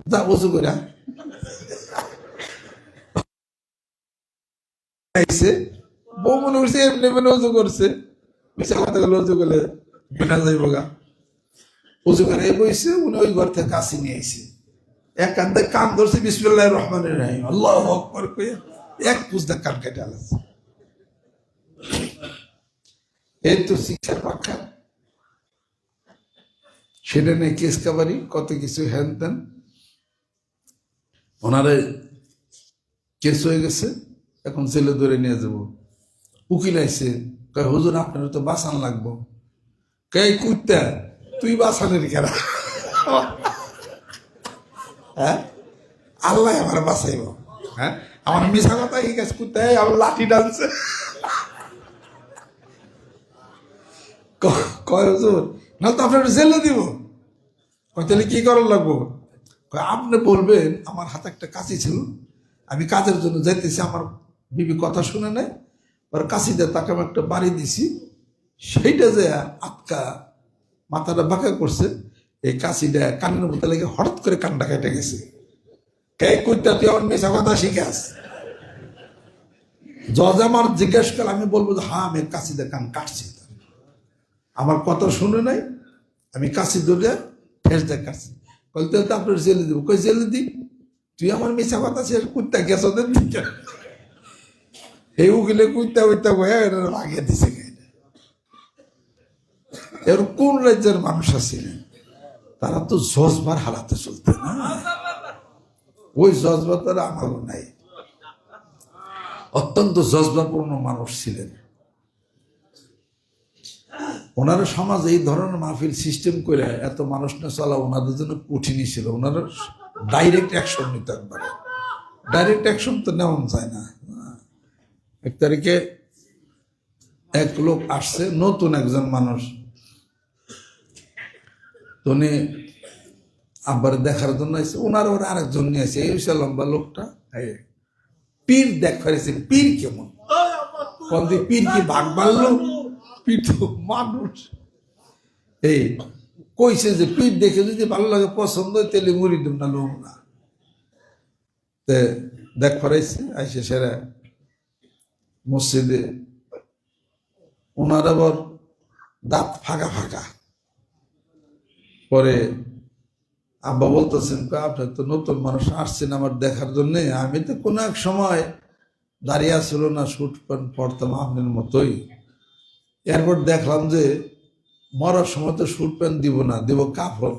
যা উজু করে বউ মনে করছে এমনি মনে উজু করছে উজু করলে বেটা যাইব গা উজু করে বইছে উনি ওই ঘর থেকে কাশি নিয়ে আইছে এক কান্দে কান ধরছে বিসমিল্লাহির রহমানির রহিম আল্লাহু আকবার কইয়া এক পুজদা কান কেটে আলাছে এই তো শিক্ষার পাক্ষা সেটা নেই কেস কাবারি কত কিছু হ্যান তেন ওনারে কেস হয়ে গেছে এখন জেলে ধরে নিয়ে যাবো উকিল আইছে কয় হুজুর আপনার তো বাঁচান লাগবো কে কুত্তা তুই বাঁচানের কেনা হ্যাঁ আল্লাহ আমার বাঁচাইব হ্যাঁ আমার মিশা কথা এই গাছ কুত্তা আমার লাঠি ডালছে কয় হুজুর না তো আপনার জেলে দিব তাহলে কি করার লাগবো আপনি বলবেন আমার হাতে একটা কাশি ছিল আমি কাজের জন্য যাইতেছি আমার বিবি কথা শুনে নেয় ওর কাশি দিয়ে তাকে আমি একটা বাড়ি দিছি সেইটা যে আটকা মাথাটা বাঁকা করছে এই কাশিটা কানের মধ্যে লেগে হঠাৎ করে কানটা কেটে গেছে কে কইতা তুই আমার মেশা কথা শিখাস জজ আমার জিজ্ঞেস করে আমি বলবো যে হ্যাঁ আমি কাশি দিয়ে কান কাটছি আমার কথা শুনে নাই আমি কাশি ধরে ফেস দিয়ে কাটছি বলতে তো আপনার জেলে দিব কই জেলে দি তুই আমার মিশা কথা সে কুত্তা গেছ ওদের দিকে এই উকিলে কুত্তা উত্তা বয়া লাগিয়ে দিছে এর কোন রাজ্যের মানুষ আছিলেন তারা তো জজবার হালাতে চলতে না ওই জজবা তারা আমারও নাই অত্যন্ত জজবাপূর্ণ মানুষ ছিলেন ওনারা সমাজে এই ধরনের মাহফিল সিস্টেম করে এত মানুষ না চলা ওনাদের জন্য কঠিনই ছিল। ওনারা ডাইরেক্ট অ্যাকশন নিতে পারে, ডাইরেক্ট অ্যাকশন তো নেওয়া যায় না। 1 তারিখে এক লোক আসছে, নতুন একজন মানুষ, তো উনি আব্বার দেখার জন্য আসছে। ওনার ওর আরেকজন নিয়ে আসছে, এই লম্বা লোকটা পীর দেখাইছে। পীর কেমন পীর কি ভাগ বাড়লো? পীর তো মানুষ। এই কইছে যে পীর দেখে যদি ভালো লাগে পছন্দ হয় তাহলে মুড়ি দেব না লোক না। দেখ ফরাইছে আইসে সেরা মসজিদে। ওনার আবার দাঁত ফাঁকা ফাঁকা। পরে আব্বা বলতেছেন, আপনার তো নতুন মানুষ আসছেন আমার দেখার জন্যে, আমি তো কোনো এক সময় দাঁড়িয়ে আসছিল না, শুট প্যান্ট পরতাম আপনার মতোই। এরপর দেখলাম যে মরার সময় তো শুট প্যান্ট দিব না, দেব কাপড়।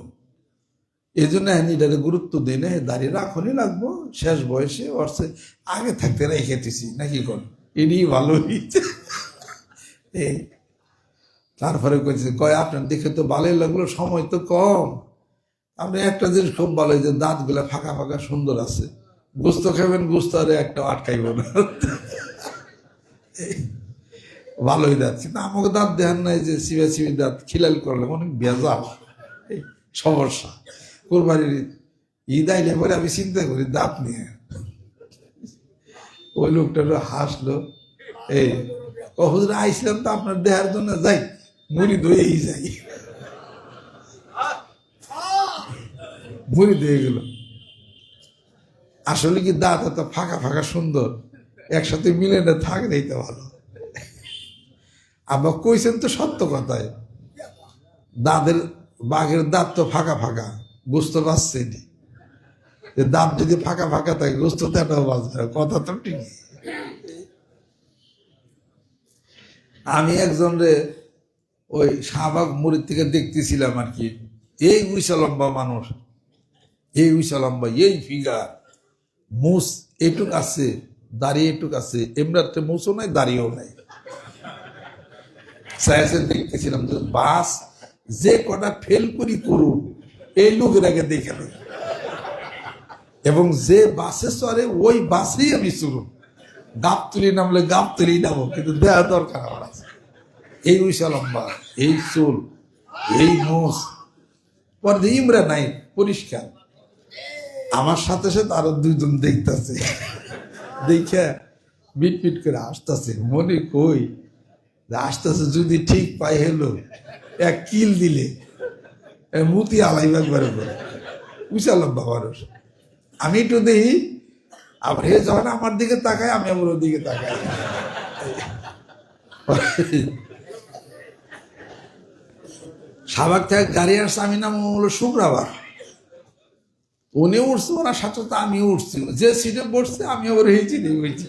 এই জন্য এটারে গুরুত্ব দিই না, দাঁড়িয়ে রাখনই লাগবো। শেষ বয়সে অর্থে আগে থাকতে রেখেতেছি নাকি কোন এটি ভালো হয়েছে। এই তারপরে কইছে, আপনার দেখে তো ভালোই লাগলো, সময় তো কম। আপনি একটা জিনিস খুব ভালো, যে দাঁত গুলা ফাঁকা ফাঁকা সুন্দর আছে, গোস্ত খাবেন, গোস্ত আরে একটা আটকাইব না। ভালোই দাঁত, কিন্তু আমাকে দাঁত দেখান নাই যে চিবা চিবি দাঁত খিলাল করলে অনেক ভেজাল সমস্যা। কোরবানির ঈদ আইলে পরে আমি চিন্তা করি দাঁত নিয়ে। ওই লোকটা হাসলো, এই হুজুর আইছিলাম তো আপনার দেহার জন্য, যাই মুড়ি ধুয়েই যাই। মুড়ি ধুয়ে গেল। আসলে কি দাঁত এত ফাঁকা ফাঁকা সুন্দর, একসাথে মিলে না থাকলেই তো ভালো। আবার কইছেন তো সত্য কথায়, বাঘের দাঁত তো ফাঁকা ফাঁকা, বুঝতে পারছে দাঁত যদি ফাঁকা ফাঁকা থাকে গোস্ত তো এটাও বাঁচবে, কথা তো ঠিক। আমি একজন রে ওই শাহবাগ মুড়ির থেকে দেখতেছিলাম আর কি, এই উইসা লম্বা মানুষ, এই উইসা লম্বা, এই ফিগার, মুস এটুক আছে, দাঁড়িয়ে এটুক আছে, এমরাতে মুসও নাই দাঁড়িয়েও নাই। দেখতেছিলাম যে বাস যে কটা ফেল করি করুন এই লোকের আগে দেখে নেই, এবং যে বাসে চড়ে ওই বাসেই আমি চড়ুন। গাপ তুলি নামলে গাপ তুলি নামো, কিন্তু দেওয়া দরকার আমার আছে। এই উইসা লম্বা, এই চুল, এই মোষ, পরে ইমরা নাই পরিষ্কার। আমার সাথে সাথে আরো 2 জন দেখতেছে, দেখে মিটমিট করে আসতেছে। মনে কই আসতেছে, যদি ঠিক পাই হেলো এক কিল দিলে মুতি আলাই একবারে করে। উইসা লম্বা মানুষ। আমি একটু দেখি, আবার হে যখন আমার দিকে তাকায় আমি আমার ওর দিকে তাকাই। শাহবাগ থেকে গাড়ি আসছে, আমি নাম হলো শুক্রবার, উনি উঠছে, ওনার সাথে তো আমি উঠছি, যে সিটে বসছে আমি আবার হয়েছি বইছি,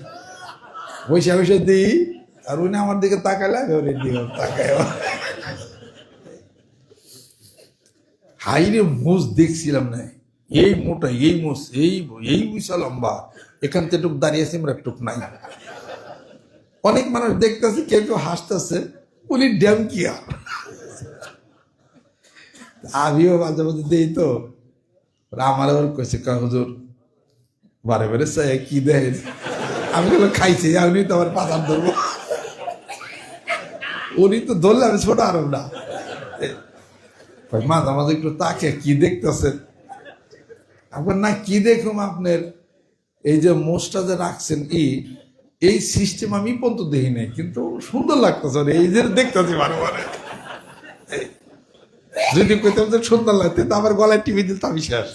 বসে বসে দিই, আর উনি আমার দিকে তাকাইলে আমি ওর দিকে তাকাই। হাইরে মোষ দেখছিলাম না, এই মোটা, এই মোষ, এই উইসা লম্বা, এখান থেকে টুক দাঁড়িয়েছে, আমরা টুক নাই। অনেক মানুষ দেখতেছে, কেউ কেউ হাসতেছে, উনি ড্যাম কি আর। আমিও মাঝে মাঝে দিই তো, আমার আবার কইছে, হুজুর বারে বারে চাই কি দেয়, আমি বললাম খাইছি, আমি তো আমার পাতার ধরবো, উনি তো ধরলে আমি ছোট আরব না। মাঝে মাঝে একটু তাকে কি দেখতেছেন আপনার, না কি দেখুন আপনার এই যে মোষটা যে রাখছেন, এই সিস্টেম আমি পর্যন্ত দেখি নাই, কিন্তু সুন্দর লাগতেছে, এই যে দেখতেছি বারে বারে। যদি কইতাম যে সুন্দর লাগতে, তো আমার গলায় টিভি দিল, আমি শেষ।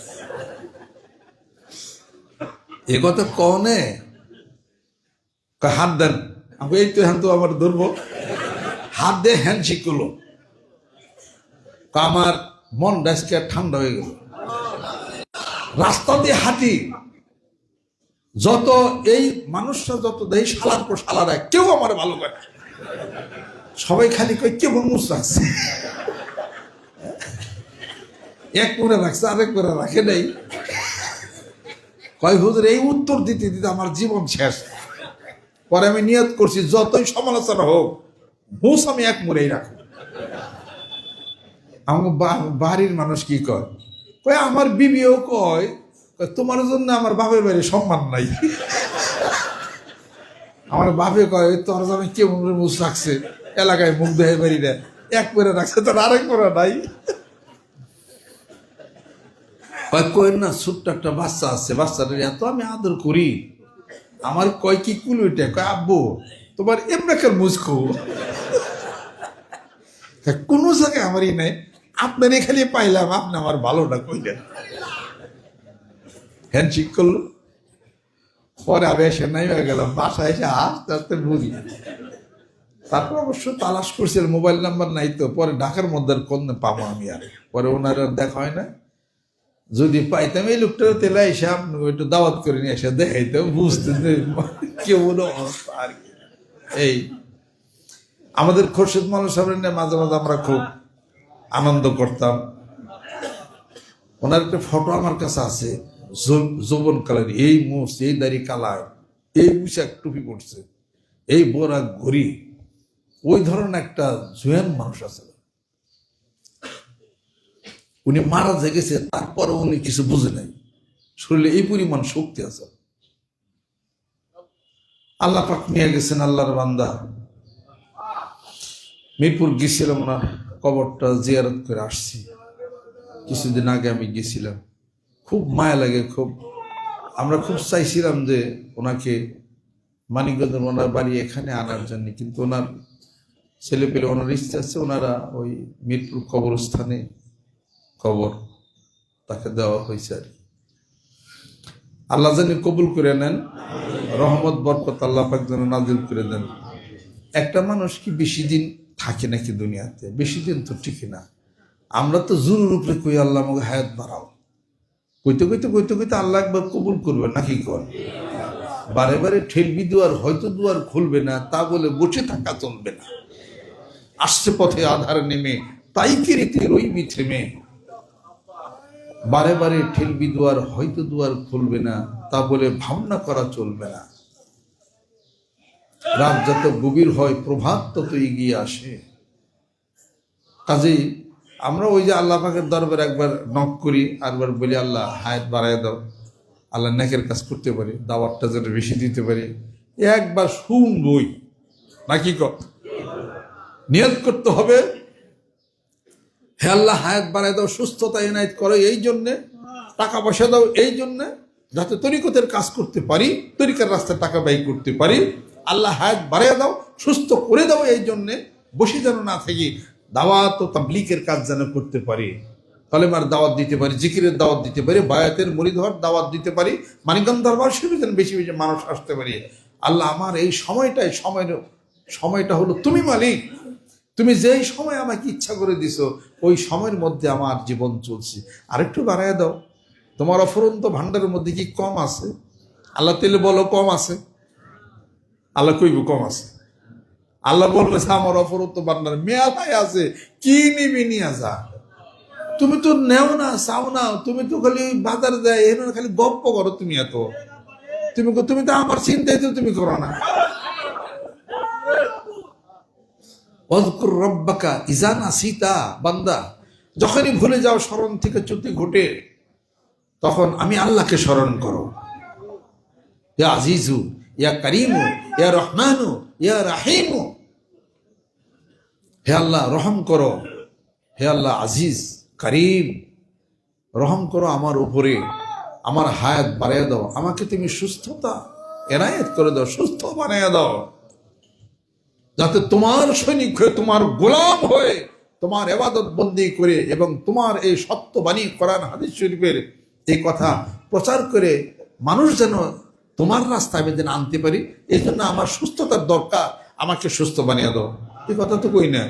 এ কথা কনে হাত দেন, আমি এই তো হ্যান তো আমার ধরবো, হাত দিয়ে হ্যান্ড শিখলো, আমার মন ডাসকে ঠান্ডা হয়ে গেল। রাস্তা দিয়ে হাঁটি, যত এই মানুষরা যত দেয় শালার পর শালারা, কেউ আমার ভালো করে, সবাই খালি কই কেউ মুস রাখছে, এক করে রাখছে, আরেক করে রাখে নাই। কয় হুজুর এই উত্তর দিতে দিতে আমার জীবন শেষ। পরে আমি নিয়ত করছি, যতই সমালোচনা হোক মুস আমি এক মুড়েই রাখবো। আমার বাড়ির মানুষ কি কয়, কয় আমার বিবিও কয় তোমার জন্য আমার বাপের বাড়ি সম্মান নাই। আমার বাপে কয় তোর জন্য কেমন মুখ রাখছে, এলাকায় মুখ দেয় বাড়ি না, এক করে রাখছে তোর আরেক করে নাই। কয় না ছোট্ট একটা বাচ্চা আছে, বাচ্চাটা এত আমি আদর করি, আমার কয় কি কুলুইটা, কয় আব্বু তোমার এমনাকার মুজকো কোনো জায়গায় আমারই নাই, আপনার এখানে পাইলাম, আপনি আমার ভালোটা কইলেন। হ্যান্ডশেক করলো, পরে আমি এসে নাই হয়ে গেলাম, বাসায় এসে আস্তে আস্তে বুঝি। তারপর অবশ্য তালাশ করছে, মোবাইল নাম্বার নাই তো, পরে ঢাকার মধ্যে কোন পাবো আমি, আর পরে ওনার আর দেখা হয় না। যদি পাইতাম এই লোকটা তেলা এসে আপনি একটু দাওয়াত করে নিয়ে এসে দেখাইতে বুঝতে কেমন অবস্থা আর কি। এই আমাদের খোরশেদ মাল সাহেবের নিয়ে মাঝে মাঝে আমরা খুব আনন্দ করতাম। ওনার একটা ফটো আমার কাছে আছে, যৌবন কালের, এই মুছ, এই দাড়ি কালার, এই পোশাক টুপি পড়ছে, এই বড়া ঘড়ি, ওই ধরনের একটা জোয়ান মানুষ আছে। উনি মারা গেছে, তারপরে উনি কিছু বুঝে নাই, শরীরে এই পরিমাণ শক্তি আছে। আল্লাহ পাক নিয়ে গেছেন আল্লাহর বান্দা। মিরপুর গেছিলাম, ওনার কবরটা জিয়ারত করে আসছি। কিছুদিন আগে আমি গেছিলাম, খুব মায়া লাগে, খুব আমরা খুব চাইছিলাম যে ওনাকে মানিকগঞ্জের ওনার বাড়ি এখানে আনার জন্য, কিন্তু ওনার ছেলে পেলে, ওনার ইচ্ছা আছে ওনারা ওই মিরপুর কবরস্থানে কবর তাকে দেওয়া হয়েছে আর কি। আল্লাহ জানি কবুল করে নেন, রহমত বরকত আল্লাহ পাক যেন নাজিল করে দেন। একটা মানুষ কি বেশি দিন থাকে নাকি দুনিয়াতে? বেশি দিন তো ঠিকই না। আমরা তো জোরের উপরে কই আল্লাহ আমাকে হায়াত বাড়াও, কইতে কইতে কইতে কইতে আল্লাহ একবার কবুল করবে নাকি কর। বারে বারে ঠেলবি দুয়ার, হয়তো দুয়ার খুলবে না, তা বলে বসে থাকা চলবে না। আসছে পথে আধার নেমে, তাই কি রীতি রইবি থেমে। বারে বারে ঠেলবি দুয়ার, হয়তো দুয়ার খুলবে না, তা বলে ভাবনা করা চলবে না। রাত যত গভীর হয়, প্রভাত তত এগিয়ে আসে। কাজেই আমরা ওই যে আল্লাহ পাকের দরবার একবার নক করি, আরবার বলি আল্লাহ হায়াত বাড়ায় দাও, আল্লাহ নেকের কাজ করতে পারি, দাওয়াতটা যেন বেশি দিতে পারি। একবার শুনবই নাকি নিয়ত করতে হবে, হে আল্লাহ হায়াত বাড়ায় দাও, সুস্থতা এনায়েত করো এই জন্যে, টাকা পয়সা দাও এই জন্যে, যাতে তরিকতের কাজ করতে পারি, তরিকার রাস্তায় টাকা ব্যয় করতে পারি। আল্লাহ হায়াত বাড়ায় দাও, সুস্থ করে দাও এই জন্যে, বসে যেন না থাকি, দাওয়াত ও তাবলীগের কাজ যেন করতে পারি, কালেমার দাওয়াত দিতে পারি, জিকিরের দাওয়াত দিতে পারি, বায়াতের মুরিদ হওয়ার দাওয়াত দিতে পারি, মানিকগঞ্জ দরবার শরীফে যেন বেশি বেশি মানুষ আসতে পারি। আল্লাহ আমার এই সময়টা হলো তুমি মালিক, তুমি যেই সময় আমাকে ইচ্ছা করে দিছো ওই সময়ের মধ্যে আমার জীবন চলছে, আরেকটু বাড়ায় দাও। তোমার অফুরন্ত ভান্ডারের মধ্যে কি কম আছে? আল্লাহ তেলে বলো কম আছে, আল্লাহ কইব কম আছে। আল্লাহ বলবে আমার অফুরন্ত ভান্ডার মেয়ালায় আছে, কি নিবি নিয়ে যা। তুমি তো নেও না, চাও না, তুমি তো খালি বাজার দেয় এখানে খালি গপ্প করো। তুমি এত তুমি তো আমার চিন্তাই তো তুমি করো না। রব্বাকা ইজা নাসিতা, বান্দা যখনই ভুলে যাও, স্মরণ থেকে চ্যুতি ঘটে, তখন আমি আল্লাহকে স্মরণ করো। ইয়া আজিজু, ইয়া কারিমু, ইয়া রহমানু, ইয়া রাহিমু। হে আল্লাহ রহম করো, হে আল্লাহ আজিজ কারিম, রহম করো আমার উপরে, আমার হায়াত বাড়াইয়া দাও, আমাকে তুমি সুস্থতা এনায়েত করে দাও, সুস্থ বানাইয়া দাও, যাতে তোমার সৈনিক হয়ে, তোমার গোলাম হয়ে, তোমার ইবাদত বন্দি করে এবং তোমার এই সত্যবাণী কোরআন হাদিস শরীফের এই কথা প্রচার করে মানুষ যেন তোমার রাস্তায় আমি যেন আনতে পারি। এই জন্য আমার সুস্থতার দরকার, আমাকে সুস্থ বানিয়ে দাও। এই কথা তো কই না।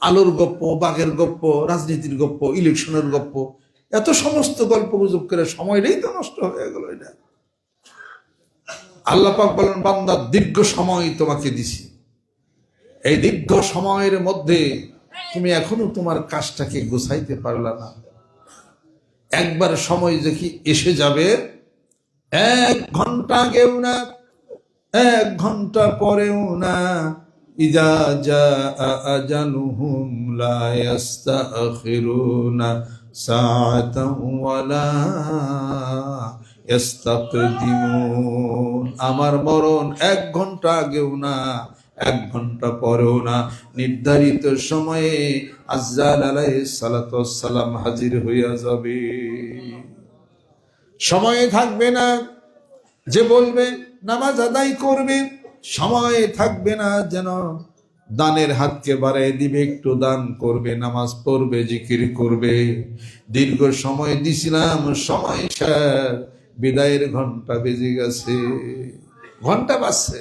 আলোর গপ্প, বাঘের গপ্প, রাজনীতির গপ্প, ইলেকশনের গপ্প, এত সমস্ত গল্প গুজব করে সময়টাই তো নষ্ট হয়ে গেল। এটা আল্লাহ পাক বলেন, বান্দা দীর্ঘ সময় তোমাকে দিছি, এই দীর্ঘ সময়ের মধ্যে তুমি এখনো তোমার কাজটাকে গুছাইতে পারলা না। একবার সময় দেখি এসে যাবে, 1 ঘন্টা আগেও না, 1 ঘন্টা পরেও না, ইযা জাআ আজালুহুম লা ইস্তাখিরুনা সাআতান ওয়ালা ইস্তাকদিমুন। আমার মরণ 1 ঘন্টা আগেও না, 1 ঘন্টা পরেও না, নির্ধারিত সময়ে আজ্জাল আলাইহিস সালাতু ওয়াস সালাম হাজির হইয়া যাবে। সময়ে থাকবে না যে বলবে নামাজ আদায় করবে, সময় থাকবে না যেন দানের হাতকে বাড়াই দিবে, একটু দান করবে, নামাজ পড়বে, জিকির করবে। দীর্ঘ সময় দিছিলাম, সময় শেষ, বিদায়ের ঘন্টা বেজে গেছে, ঘন্টা বাজছে।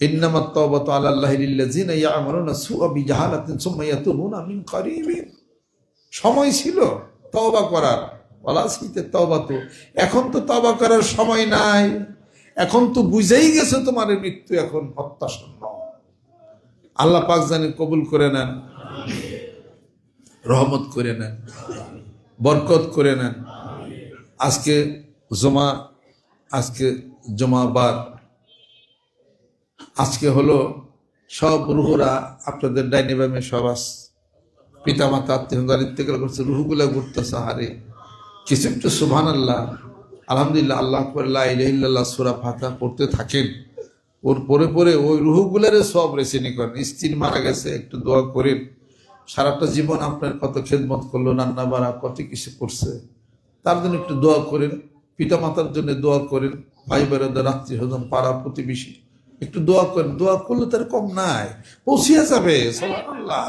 ইন্নামাত তাওবাতু আলাল্লাহি লিল্লাযিনা ইয়া'মালুনা সুআ বিজাহালাতিন সুম্মা ইয়াতুবুনা মিন কারীবিন। সময় ছিল তওবা করার, ওয়ালাসিতে তওবা। তো এখন তো তওবা করার সময় নাই, এখন তো বুঝেই গেছে তোমার মৃত্যু এখন হত্যাসন্ন। আল্লাহ পাক জানি কবুল করে নেন, রহমত করে নেন, বরকত করে নেন। আজকে জুমাবার, আজকে হলো সব রুহরা আপনাদের ডাইনে বামে সব পিতা মাতা আত্মীয় ইন্তেকাল করছে, রুহগুলা ঘুরতেছে। হারে কিছু একটু সুবহানাল্লাহ, আলহামদুলিল্লাহ, আল্লাহ আকবার, লা ইলাহা ইল্লাল্লাহ সূরা ফাতিহা পড়তে থাকেন। ওর পরে পরে ওই রুহগুলারে সব রেসিনি করেন। স্ত্রী মারা গেছে, একটু দোয়া করেন। সারাটা জীবন আপনার কত খেদমত করলো, রান্না বাড়া কত কিছু করছে, তার জন্য একটু দোয়া করেন। পিতা মাতার জন্য দোয়া করেন, ভাই বোনেদের, আত্মীয় স্বজন, পাড়া প্রতিবেশী, একটু দোয়া করেন। দোয়া করলে তার কম নাই, পৌঁছিয়া যাবে। সুবহানাল্লাহ।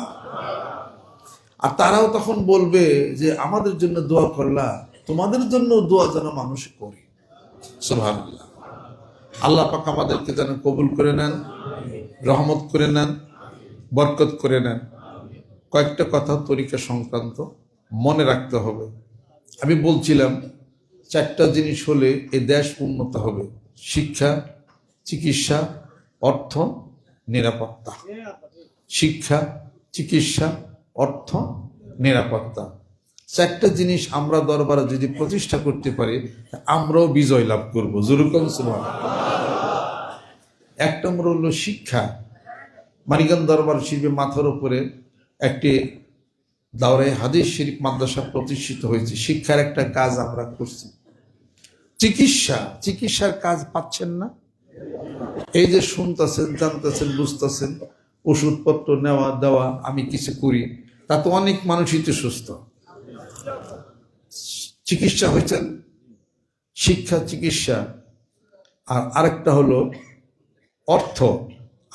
আর তারাও তখন বলবে যে আমাদের জন্য দোয়া করলা, তোমাদের জন্য দোয়া যেন মানুষ করে। সুবহানাল্লাহ। আল্লাহ পাক আমাদেরকে যেন কবুল করে নেন, রহমত করে নেন, বরকত করে নেন। কয়েকটা কথা তরিকা সংক্রান্ত মনে রাখতে হবে। আমি বলছিলাম 4টা জিনিস হলে এ দেশ উন্নত হবে: শিক্ষা, চিকিৎসা, অর্থ, নিরাপত্তা। শিক্ষা, চিকিৎসা, অর্থ, নিরাপত্তা। 4টা জিনিস আমরা দরবারে যদি প্রতিষ্ঠা করতে পারি, আমরাও বিজয় লাভ করবো। জোরকম সুবহানাল্লাহ। 1 নম্বর হলো শিক্ষা। মানিকগঞ্জ দরবার শরীফের মাথার উপরে একটি দাওরায়ে হাদিস শরীফ মাদ্রাসা প্রতিষ্ঠিত হয়েছে। শিক্ষার একটা কাজ আমরা করছি। চিকিৎসার কাজ পাচ্ছেন না, এই যে শুনতেছেন, জানতেছেন, বুঝতেছেন, ওষুধপত্র নেওয়া দেওয়া আমি কিছু করি, তা তো অনেক মানুষই তো সুস্থ। চিকিৎসা হয়েছেন, শিক্ষা, চিকিৎসা। আর আরেকটা হলো অর্থ,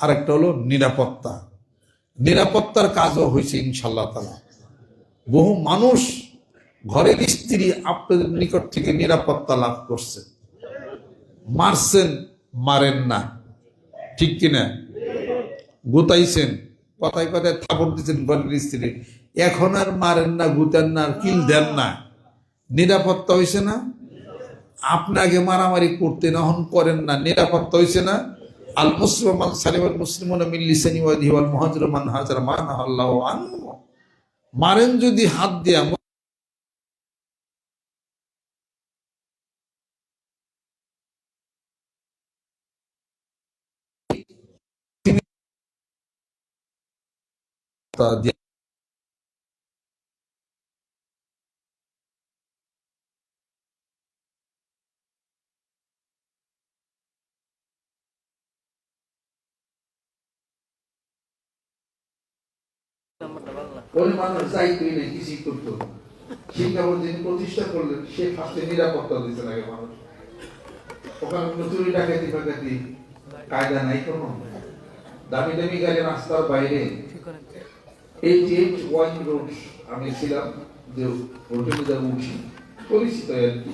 আরেকটা হলো নিরাপত্তা। নিরাপত্তার কাজও হয়েছে ইনশাআল্লাহ তাআলা। বহু মানুষ ঘরের স্ত্রী আপনাদের নিকট থেকে নিরাপত্তা লাভ করছে। মারছেন, মারেন না, ঠিক কিনা? গুতাইছেন, কথায় কথায় থাপড় দিচ্ছেন ঘরের স্ত্রী, এখন আর মারেন না, গুতেন না, আর কিল দেন না। নিরাপত্তা হয়েছে না? আপনাকে মারামারি করতেন, এখন করেন না, নিরাপত্তা হয়েছে না? আল মুসলিম মান সালিমাল মুসলিমুনা মিন লিসানি ওয়া ইয়াদিহি ওয়াল মুহাজিরু মান হাজারা মা নাহাল্লাহু আনহু। মারেন যদি হাত দিয়া, ওই মানুষ চাইতই নেই, কিছুই করতো না। শিক্ষা যিনি প্রতিষ্ঠা করলেন, সে ফার্স্টে নিরাপত্তা দিতে লাগে মানুষ। ওখানে কোনো চুরি ডাকাতি ফাকাতি কায়দা নাই কোনো। দামি দামি গাড়ি রাস্তার বাইরে, এই যে ওয়াইন রোড আমি ছিলাম, যে হোটেলে যা উঠি পরিচিত আর কি,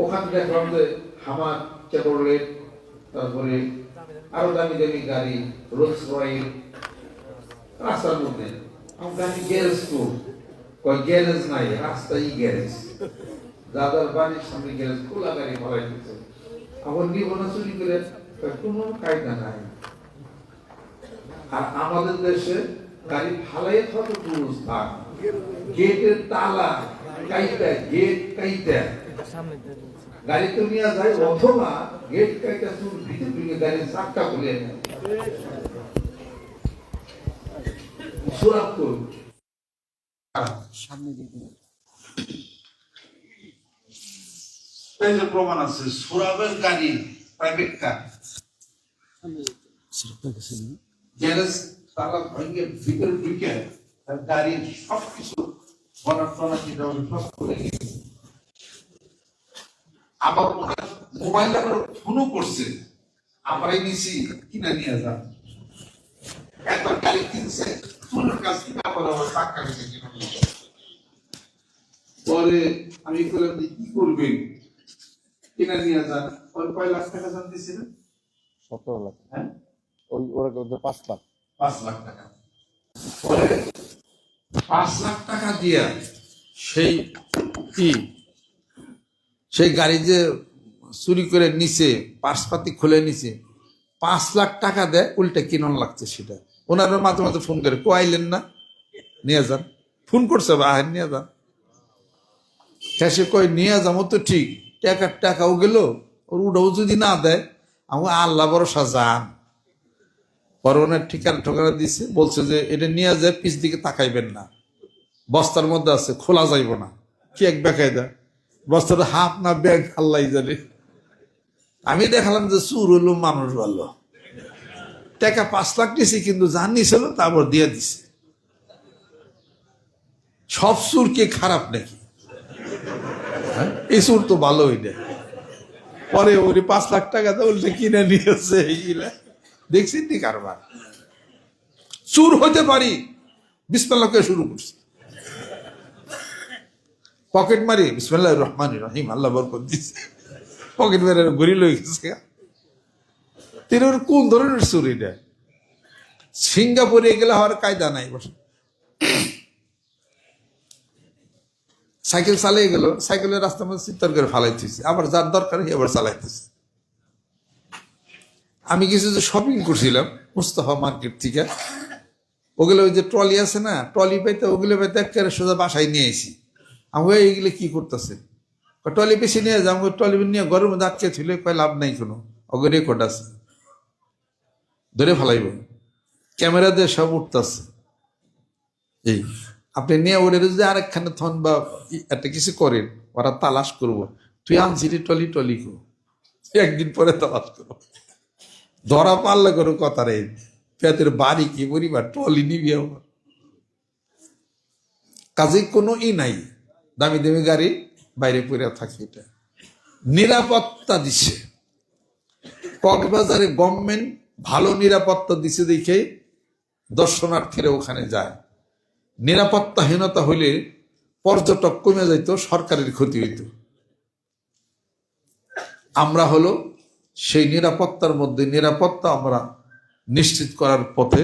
ওখানে দেখলাম যে হামার, চেভরলেট, তারপরে আরো দামি দামি গাড়ি, রোলস রয়েস রাস্তার মধ্যে। আমি গ্যারেজ করব, কয় গ্যারেজ নাই, রাস্তায় গ্যারেজ। দাদার বাড়ির সামনে গ্যারেজ, খোলা গাড়ি ভরাই দিচ্ছে। আমার নিবনা চুরি করে কোনো কায়দা নাই। আর আমাদের দেশে গাড়ি ফালাই থাকে পুরুষ থাক, গেটের তালা কাইটা, গেট কাইটা গাড়ি তো নিয়ে যায়, অথবা গেট কাইটা চুর ভিতরে ঢুকে গাড়ির চাক্কা খুলে নেয়। প্রমাণ আছে সুরাবের গাড়ি প্রাইভেট কার গ্যারেজ তালা ভেঙে ভিতরে ঢুকে তার গাড়ির সবকিছু আবার মোবাইল ফোনও করছে আমরাই নিছি কিনা নিয়ে যান একবার গাড়ি কিনছে ফোনের কাজ কিনা করে আবার টাকা নিছে কিনা পরে আমি বললাম যে কি করবেন কিনা নিয়ে যান ওর কয় লাখ টাকা যান দিয়েছিলেন 17 লাখ। হ্যাঁ ওই ওরা 5 লাখ। 5 লাখ টাকা পরে 5 লাখ টাকা দিয়া সেই গাড়ি যে চুরি করে নিছে পার্সপাতি খুলে নিছে 5 লাখ টাকা দেয় উল্টে কিনন লাগছে সেটা ওনারা মাঝে মাঝে ফোন করে আইলেন না নিয়ে যান ফোন করছে আহেন নিয়ে যান ক্যাশে কই নিয়ে যাবো তো ঠিক টাকাও গেল ওর উঠাও যদি না দেয় আমি আল্লাহ ভরসা যান পরে ওনার ঠিকানা দিছে বলছে যে এটা নিয়ে যায় পিছ দিকে তাকাইবেন না বস্তার মধ্যে আছে খোলা যাইব না কি এক বেকায় দেয় বস্তাটা হাফ না ব্যাগ আল্লাহ জানে আমি দেখালাম যে চুর হলো মানুষ ভালো টাকা 5 লাখ দিছি কিন্তু যা নিছিল তারপর দিয়ে দিছে সব চুর কি খারাপ নাকি এই চুর তো ভালো হইলে পরে ওরে 5 লাখ টাকা দেয় উল্টে কিনে নিয়েছে এইগুলা দেখছি নি কারবার চুর হতে পারি বিসমিল্লাহ করে শুরু করছি পকেট মারি বিসমিল্লাহির রহমানির রহিম আল্লাহ বরকত দিছে পকেট মেরে ঘুরি লই গেছে তিনি কোন ধরনের চুরি দেয় সিঙ্গাপুরে গেলে হওয়ার কায়দা নাই বসে সাইকেল চালিয়ে গেল সাইকেলের রাস্তার মধ্যে চিৎকার করে ফালাইতেছে আবার যার দরকার এবার চালাইতেছে আমি কিছু যে শপিং করছিলাম মুস্তাফা মার্কেট থেকে ওগুলো ওই যে ট্রলি আছে না ট্রলি পাইতে ওগুলো পাইতে একেবারে সোজা বাসায় নিয়ে এসি আমি এইগুলো কি করতেছে ট্রলি বেশি নিয়ে যাও ট্রলি নিয়ে ঘরের মধ্যে আটকে ছিল কয় লাভ নাই কোনো ওগুলো রেকর্ড আছে ধরে ফেলাইব ক্যামেরা দিয়ে সব উঠতেছে এই আপনি নিয়ে ওরে যদি আরেকখানে থন বা একটা কিছু করেন ওরা তালাশ করবো তুই আনছিলি টলি করো একদিন পরে তালাশ করবো ধরা পারলে করো কথা রে পেতের বাড়ি কি পরিবার টলি নিবি আমার কাজে কোনো নাই দামি দামি গাড়ি বাইরে পড়ে থাকে এটা নিরাপত্তা দিছে কক্সবাজারে গভর্নমেন্ট ভালো নিরাপত্তা দিছে দেখে দর্শনার্থীরা ওখানে যায় নিরাপত্তাহীনতা হইলে পর্যটক কমে যাইতো সরকারের ক্ষতি হইত আমরা হলো সেই নিরাপত্তার মধ্যে নিরাপত্তা আমরা নিশ্চিত করার পথে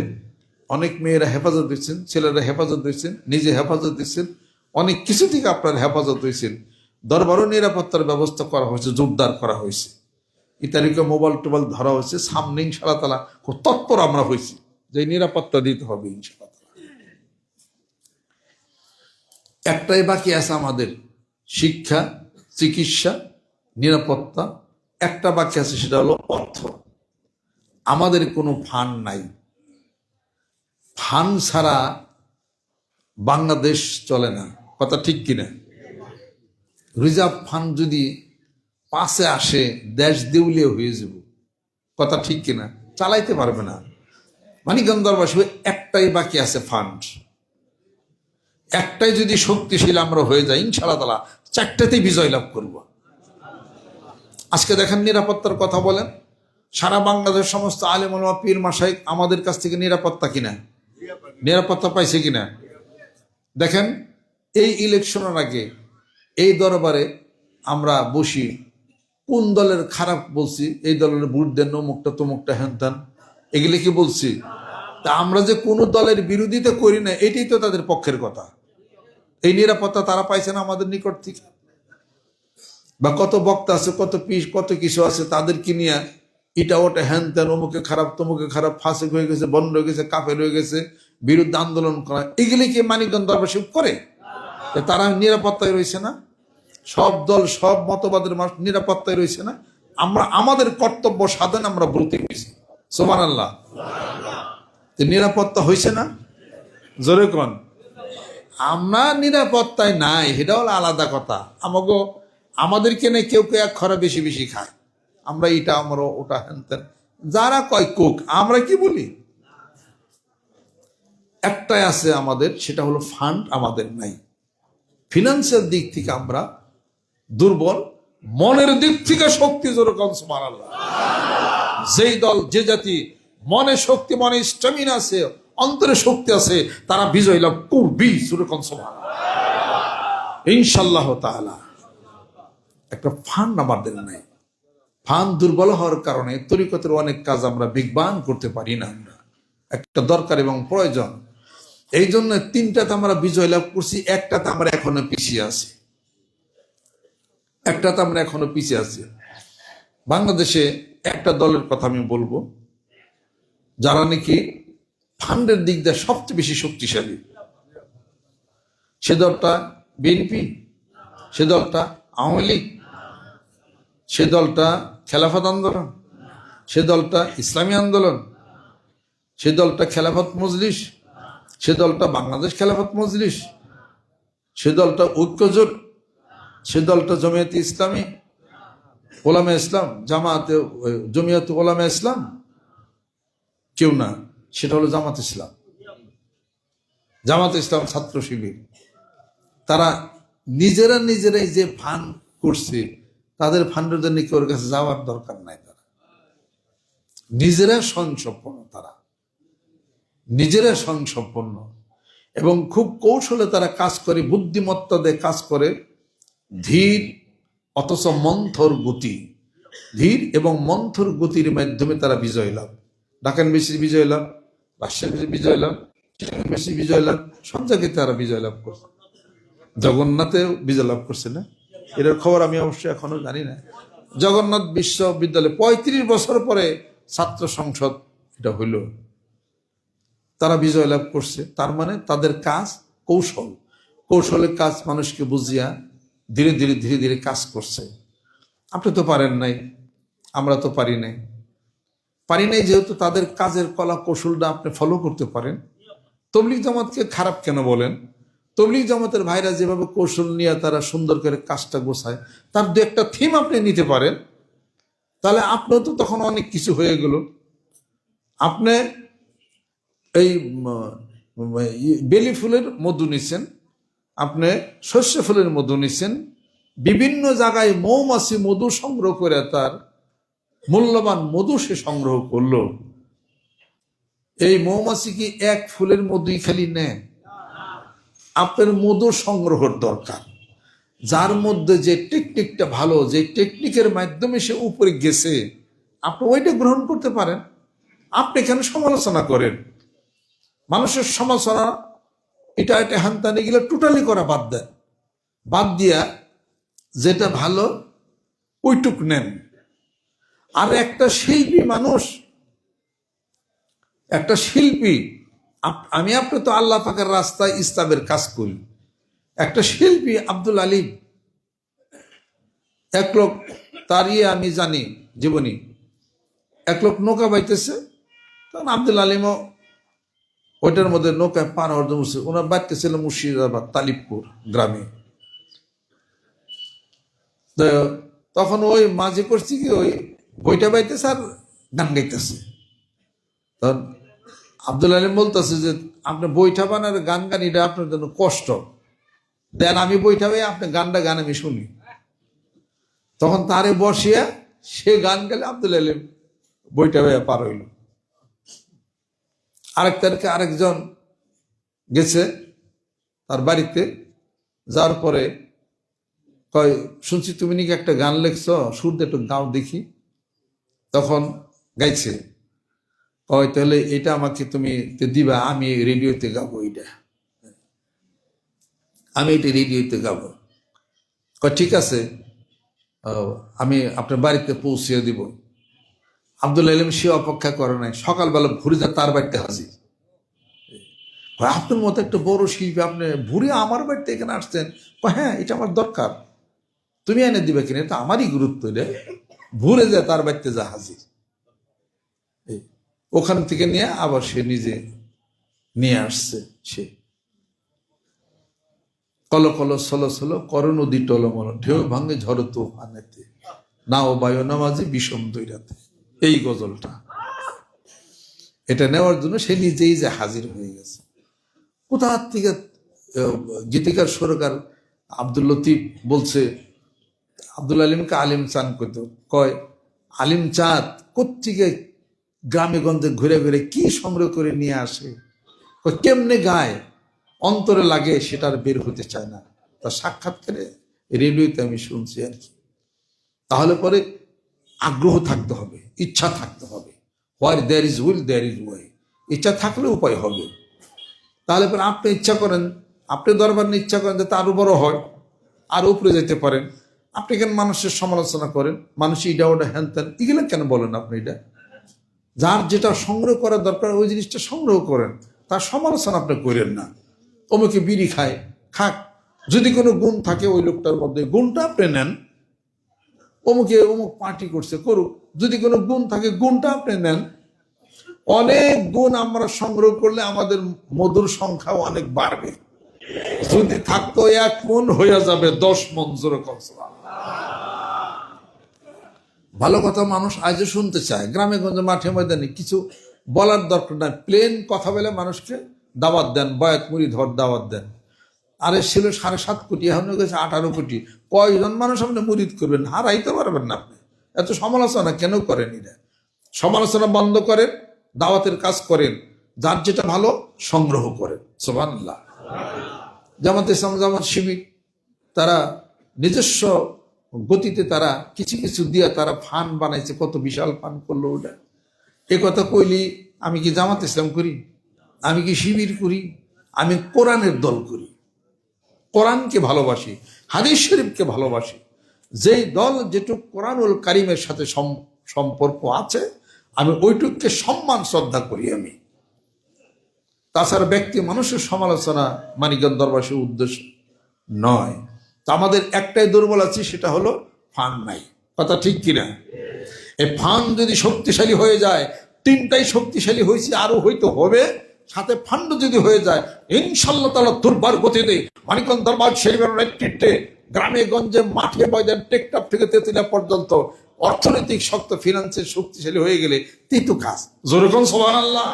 অনেক মেয়েরা হেফাজত দিচ্ছেন ছেলেরা হেফাজত দিচ্ছেন নিজে হেফাজত দিচ্ছেন অনেক কিছু থেকে আপনার হেফাজত হয়েছেন দরবারও নিরাপত্তার ব্যবস্থা করা হয়েছে জোরদার করা হয়েছে ইত্যাদিকে মোবাইল টোবাইল ধরা হয়েছে সামনে ইনশাআল্লাহ তাআলা খুব তৎপর আমরা হয়েছি যে নিরাপত্তা দিতে হবে ইনশাআল্লাহ একটাই বাকি আছে আমাদের শিক্ষা চিকিৎসা নিরাপত্তা একটা বাকি আছে সেটা হলো অর্থ আমাদের কোনো ফান্ড নাই ফান্ড ছাড়া বাংলাদেশ চলে না কথা ঠিক কিনা রিজার্ভ ফান্ড যদি পাশে আসে দেশ দেউলিয়া হয়ে যাব কথা ঠিক কিনা চালাইতে পারবে না মানিকগঞ্জ দরবারী একটাই বাকি আছে ফান্ড একটাই যদি শক্তিশীল আমরা হয়ে যাই ইনশাআল্লাহ তাআলা চারটাতেই বিজয় লাভ করব আজকে দেখেন নিরাপত্তার কথা বলেন সারা বাংলাদেশ সমস্ত আলেম ওলামা পীর মাশায়েখ আমাদের কাছ থেকে নিরাপত্তা কিনা নিরাপত্তা পাইছে কিনা দেখেন এই ইলেকশনের আগে এই দরবারে আমরা বসি কোন দলের খারাপ বলছি এই দলের ভোট দেন অমুকটা তমুকটা হ্যান এগুলি কি বলছি তা আমরা যে কোনো দলের বিরোধিতা করি না এটাই তো তাদের পক্ষের কথা এই নিরাপত্তা তারা পাইছে না আমাদের নিকট থেকে বা কত বক্তা আছে কত পিস কত কিছু আছে তাদেরকে নিয়ে এটা ওটা হ্যান ত্যান অমুকে খারাপ তমুকে খারাপ ফাঁসে হয়ে গেছে বন্ধ হয়ে গেছে কাফের হয়ে গেছে বিরুদ্ধে আন্দোলন করা এগুলি কি মানিকগঞ্জ দরবার করে তারা নিরাপত্তায় রয়েছে না সব দল সব মতবাদের মানুষ নিরাপত্তায় রয়েছে না আমরা আমাদের কর্তব্য সাধন আমরা ব্রতী হয়েছি সুবহানাল্লাহ। তো নিরাপত্তা হয়েছে না? জোরে কোন। আমরা নিরাপত্তায় নাই, সেটা হলো আলাদা কথা। আমাদেরকে নিয়ে কেউ কেউ এক খরা বেশি বেশি খায়, আমরা এটা আমরা ওটা হ্যান, যারা কয় কোক, আমরা কি বলি? একটাই আছে আমাদের, সেটা হলো ফান্ড আমাদের নাই। ফিনান্সের দিক থেকে আমরা দুর্বল, মনের দিক থেকে শক্তি যেরকম সুবহানাল্লাহ। যেই দল যে জাতি মনে শক্তি, মনে স্ট্যামিনা আছে, অন্তরে শক্তি আছে, তারা বিজয় লাভ করবি যেরকম সুবহানাল্লাহ ইনশাআল্লাহ তাআলা। একটা ফান্ড আমাদের নাই। ফান্ড দুর্বল হওয়ার কারণে তরিকতের অনেক কাজ আমরা বিগবান করতে পারি না। আমরা একটা দরকার এবং প্রয়োজন, এই জন্য তিনটাতে আমরা বিজয় লাভ করছি, একটাতে আমরা এখনো পিছিয়ে আছি। বাংলাদেশে একটা দলের কথা আমি বলবো, যারা নাকি ফান্ডের দিক দিয়ে সবচেয়ে বেশি শক্তিশালী। সে দলটা বিএনপি, সে দলটা আওয়ামী লীগ, সে দলটা খেলাফত আন্দোলন, সে দলটা ইসলামী আন্দোলন, সে দলটা খেলাফত মজলিস, সে দলটা বাংলাদেশ খেলাফত মজলিস, সে দলটা ঐক্যজোট, সে দলটা জমিয়তে ইসলামী ওলামা ইসলাম, জমিয়তে ওলামা ইসলাম, কেউ না, সেটা হলো জামাত ইসলাম ছাত্র শিবির। তারা নিজেরাই যে ফান্ড করছে, তাদের ফান্ডের জন্য কেউ কাছে যাওয়ার দরকার নাই। তারা নিজেরা স্বয়ংসম্পন্ন এবং খুব কৌশলে তারা কাজ করে, বুদ্ধিমত্তা দিয়ে কাজ করে। ধীর অথচ মন্থর গতি, ধীর এবং মন্থর গতির মাধ্যমে তারা বিজয় লাভ। ঢাকা বেশি বিজয় লাভ, রাজশাহী বিজয় লাভ, বেশি বিজয় লাভ, সব জায়গায় তারা বিজয় লাভ করছে। জগন্নাথেও বিজয় লাভ করছে না? এটার খবর আমি অবশ্যই এখনো জানি না। জগন্নাথ বিশ্ববিদ্যালয়ে 35 বছর পরে ছাত্র সংসদ এটা হইল, তারা বিজয় লাভ করছে। তার মানে তাদের কাজ কৌশলের কাজ, মানুষকে বুঝিয়া ধীরে ধীরে কাজ করছে। আপনি তো পারেন নাই, আমরা তো পারি নাই, যেহেতু তাদের কাজের কলা কৌশলটা আপনি ফলো করতে পারেন। তবলিগ জামাতকে খারাপ কেন বলেন? তবলিগ জামাতের ভাইরা যেভাবে কৌশল নিয়ে তারা সুন্দর করে কাজটা গোছায়, তার দু একটা থিম আপনি নিতে পারেন, তাহলে আপনিও তো তখন অনেক কিছু হয়ে গেল। আপনি এই বেলি ফুলের মধু নিচ্ছেন, আপনি শস্য ফুলের মধু নিচ্ছেন, বিভিন্ন জায়গায় মৌমাছি মধু সংগ্রহ করে তার মূল্যবান মধু সে সংগ্রহ করলো। এই মৌমাছি কি এক ফুলের মধুই খালি নেয়? আপনার মধু সংগ্রহের দরকার। যার মধ্যে যে টেকনিকটা ভালো, যে টেকনিকের মাধ্যমে সে উপরে গেছে, আপনি ওইটা গ্রহণ করতে পারেন। আপনি এখানে সমালোচনা করেন, মানুষের সমালোচনা এটা হান্তানি গেলে টোটালি করা বাদ দিয়া যেটা ভালো ওইটুক নেন। আর একটা শিল্পী আমি আপনি তো আল্লাহ পাকের রাস্তায় ইসলামের কাজ করি। একটা শিল্পী আব্দুল আলিম, এক লোক তার আমি জানি জীবনী, এক লোক নৌকা বাইতেছে, তখন আব্দুল আলিমও ওইটার মধ্যে নৌকায় পার হওয়ার জন্য ওনার বাড়িতে ছিল মুর্শিদাবাদ তালিবপুর গ্রামে। তখন ওই মাঝে করছি কি, ওই বইটা বাইতেছে আর গান গাইতেছে। তখন আব্দুল আলিম বলতেছে যে আপনি বইটা বান আর গান এটা আপনার জন্য কষ্ট দেন, আমি বইটা বাই, আপনি গান আমি শুনি। তখন তারে বসিয়া সে গান গেলে আব্দুল আলিম বইটা বাইয়া পার হইল। আরেকজন গেছে তার বাড়িতে, যাওয়ার পরে কয় শুনছি তুমি নাকি একটা গান লেখছ, সুর একটু গাও দেখি। তখন গাইছে, কয় তাহলে এটা আমাকে তুমি দিবা, আমি রেডিওতে গাবো, আমি এটা রেডিওতে গাবো। কয় ঠিক আছে, আমি আপনার বাড়িতে পৌঁছে দিব। আব্দুল আলিম সে অপেক্ষা করে নাই, সকালবেলা ভোরে যা তার বাড়িতে হাজির। আপনার মতো একটা বড় শিল্পী, আপনি ভোরে আমার বাড়িতে এখানে আসছেন? হ্যাঁ, এটা আমার দরকার, তুমি এনে দিবে কিনা, এটা আমারই গুরুত্ব। ভোরে যায় তার বাড়িতে যা হাজির। ওখান থেকে নিয়ে আবার সে নিজে নিয়ে আসছে। সে কল কল সল সল কর নদী টলমল, ঢেউ ভাঙে ঝড় তুফানেতে, না ও বায়ু নামাজি বিষম দৈরাতে। এই গজলটা, এটা নেওয়ার জন্য সে নিজেই যে হাজির হয়ে গেছে। কোথা থেকে গীতিকার সুরকার আব্দুল লতিফ বলছে, আব্দুল আলিমকে আলিম চান করত, কয় আলিম চাঁদ কোত্থেকে গ্রামে গঞ্জে ঘুরে ঘুরে কি সংগ্রহ করে নিয়ে আসে, কেমনে গায়, অন্তরে লাগে, সেটা আর বের হতে চায় না। তার সাক্ষাৎকারে রেডিওতে আমি শুনছি আর কি। তাহলে পরে আগ্রহ থাকতে হবে, ইচ্ছা থাকতে হবে। Where there is will there is way, ইচ্ছা থাকলে উপায় হবে। তাহলে পরে আপনি ইচ্ছা করেন, আপনি দরবার নিয়ে ইচ্ছা করেন যাতে আরো বড় হয়, আরো উপরে যেতে পারেন, আপনি কেন মানুষের সমালোচনা করেন? মানুষ ইডা ওটা হ্যান ত্যান এগুলো কেন বলেন আপনি? এটা যার যেটা সংগ্রহ করার দরকার ওই জিনিসটা সংগ্রহ করেন, তার সমালোচনা আপনি করেন না। অমুকে বিড়ি খায়, খাক, যদি কোনো গুণ থাকে ওই লোকটার মধ্যে গুণটা আপনি নেন। অমুকে অমুক পার্টি করছে, করুক, যদি কোনো গুণ থাকে গুণটা আপনি নেন। অনেক গুণ আমরা সংগ্রহ করলে আমাদের মধুর সংখ্যা অনেক বাড়বে। যদি থাকতো 1 মন হয়ে যাবে 10 মন। জোরে কনসলা। ভালো কথা মানুষ আজও শুনতে চায়। গ্রামে গঞ্জে মাঠে ময়দানে কিছু বলার দরকার নাই, প্লেন কথা বলে মানুষকে দাওয়াত দেন, বয়াত মুড়ি ধর দাওয়াত দেন। আরে ছিল 7.5 কোটি, এখন হয়ে গেছে 18 কোটি। কয়জন মানুষ আপনি মুরিদ করবেন? হারাইতে পারবেন না আপনি। এত সমালোচনা কেন করেন? এরা সমালোচনা বন্ধ করেন, দাওয়াতের কাজ করেন, যার যেটা ভালো সংগ্রহ করেন। সুবহানাল্লাহ। জামাত ইসলাম, জামাত শিবির, তারা নিজস্ব গতিতে তারা কিছু কিছু দিয়া তারা ফান্ড বানাইছে, কত বিশাল ফান্ড করলো ওটা। এ কথা কইলি আমি কি জামাত ইসলাম করি, আমি কি শিবির করি? আমি কোরআনের দল করি, কোরআনকে ভালোবাসি, হাদিস শরীফকে ভালোবাসি। যেই দল যেটুক কোরআনুল কারিমের সাথে সম্পর্ক আছে, আমি ওইটুককে সম্মান শ্রদ্ধা করি আমি। তাছাড়া ব্যক্তি মানুষের সমালোচনা মানিকগঞ্জ দরবাসের উদ্দেশ্য নয়। তা আমাদের একটাই দুর্বল আছে, সেটা হলো ফান্ড নাই। কথা ঠিক কিনা? এই ফান্ড যদি শক্তিশালী হয়ে যায়, 3টাই শক্তিশালী হয়েছে, আরো হয়তো হবে, সাথে ফান্ড যদি হয়ে যায়, ইনশাআল্লাহ তাআলা দুর্বার গতিতে মানিকগঞ্জ দরবার শরীফের নেতৃত্বে গ্রামে গঞ্জে মাঠে ময়দান টেকটাপ থেকে তেতুলিয়া পর্যন্ত অর্থনৈতিক শক্ত ফিনান্সের শক্তিশালী হয়ে গেলে তিতু কাজ। যেরকম সুবহানাল্লাহ।